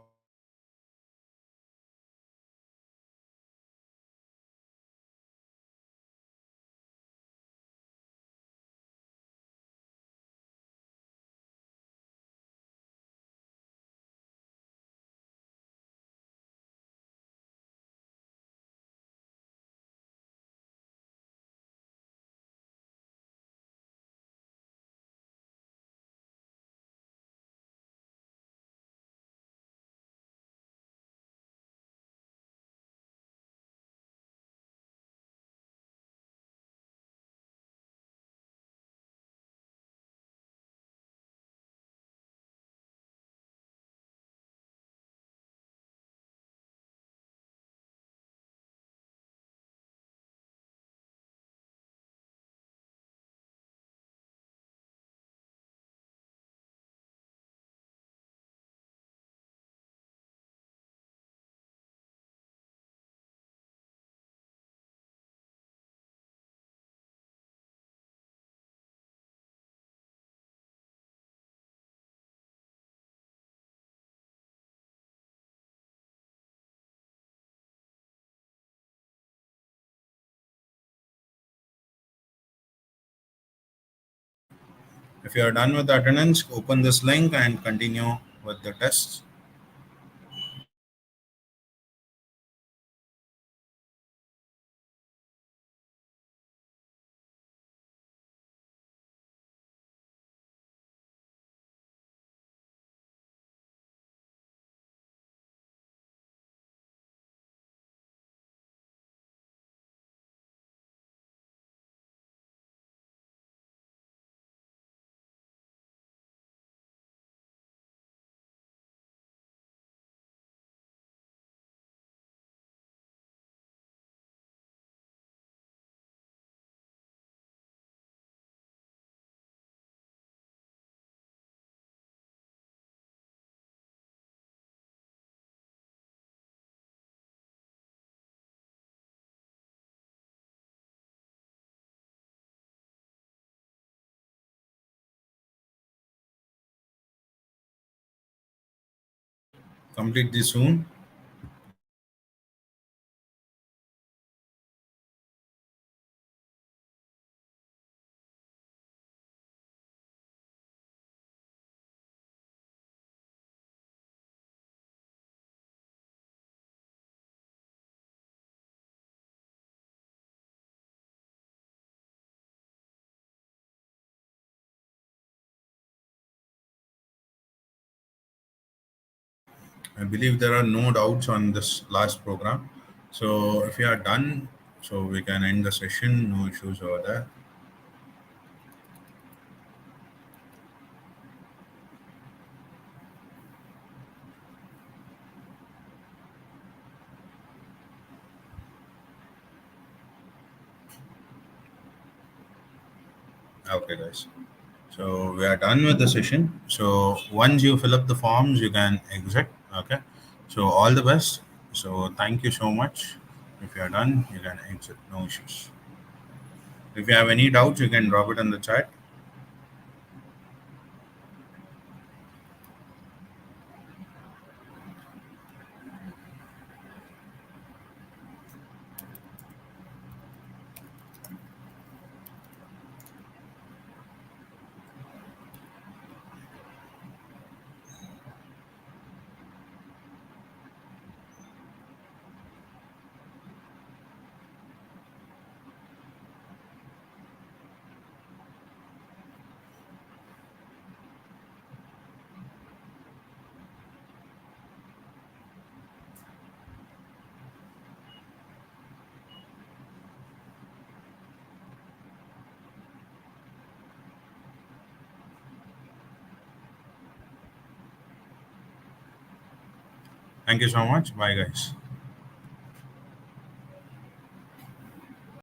if you are done with the attendance, open this link and continue with the tests. Complete this soon. I believe there are no doubts on this last program. So if you are done, so we can end the session. No issues over there. Okay, guys. So we are done with the session. So once you fill up the forms, you can exit. Okay. So all the best. So thank you so much. If you are done, you can exit. No issues. If you have any doubts, you can drop it in the chat. Thank you so much. Bye, guys.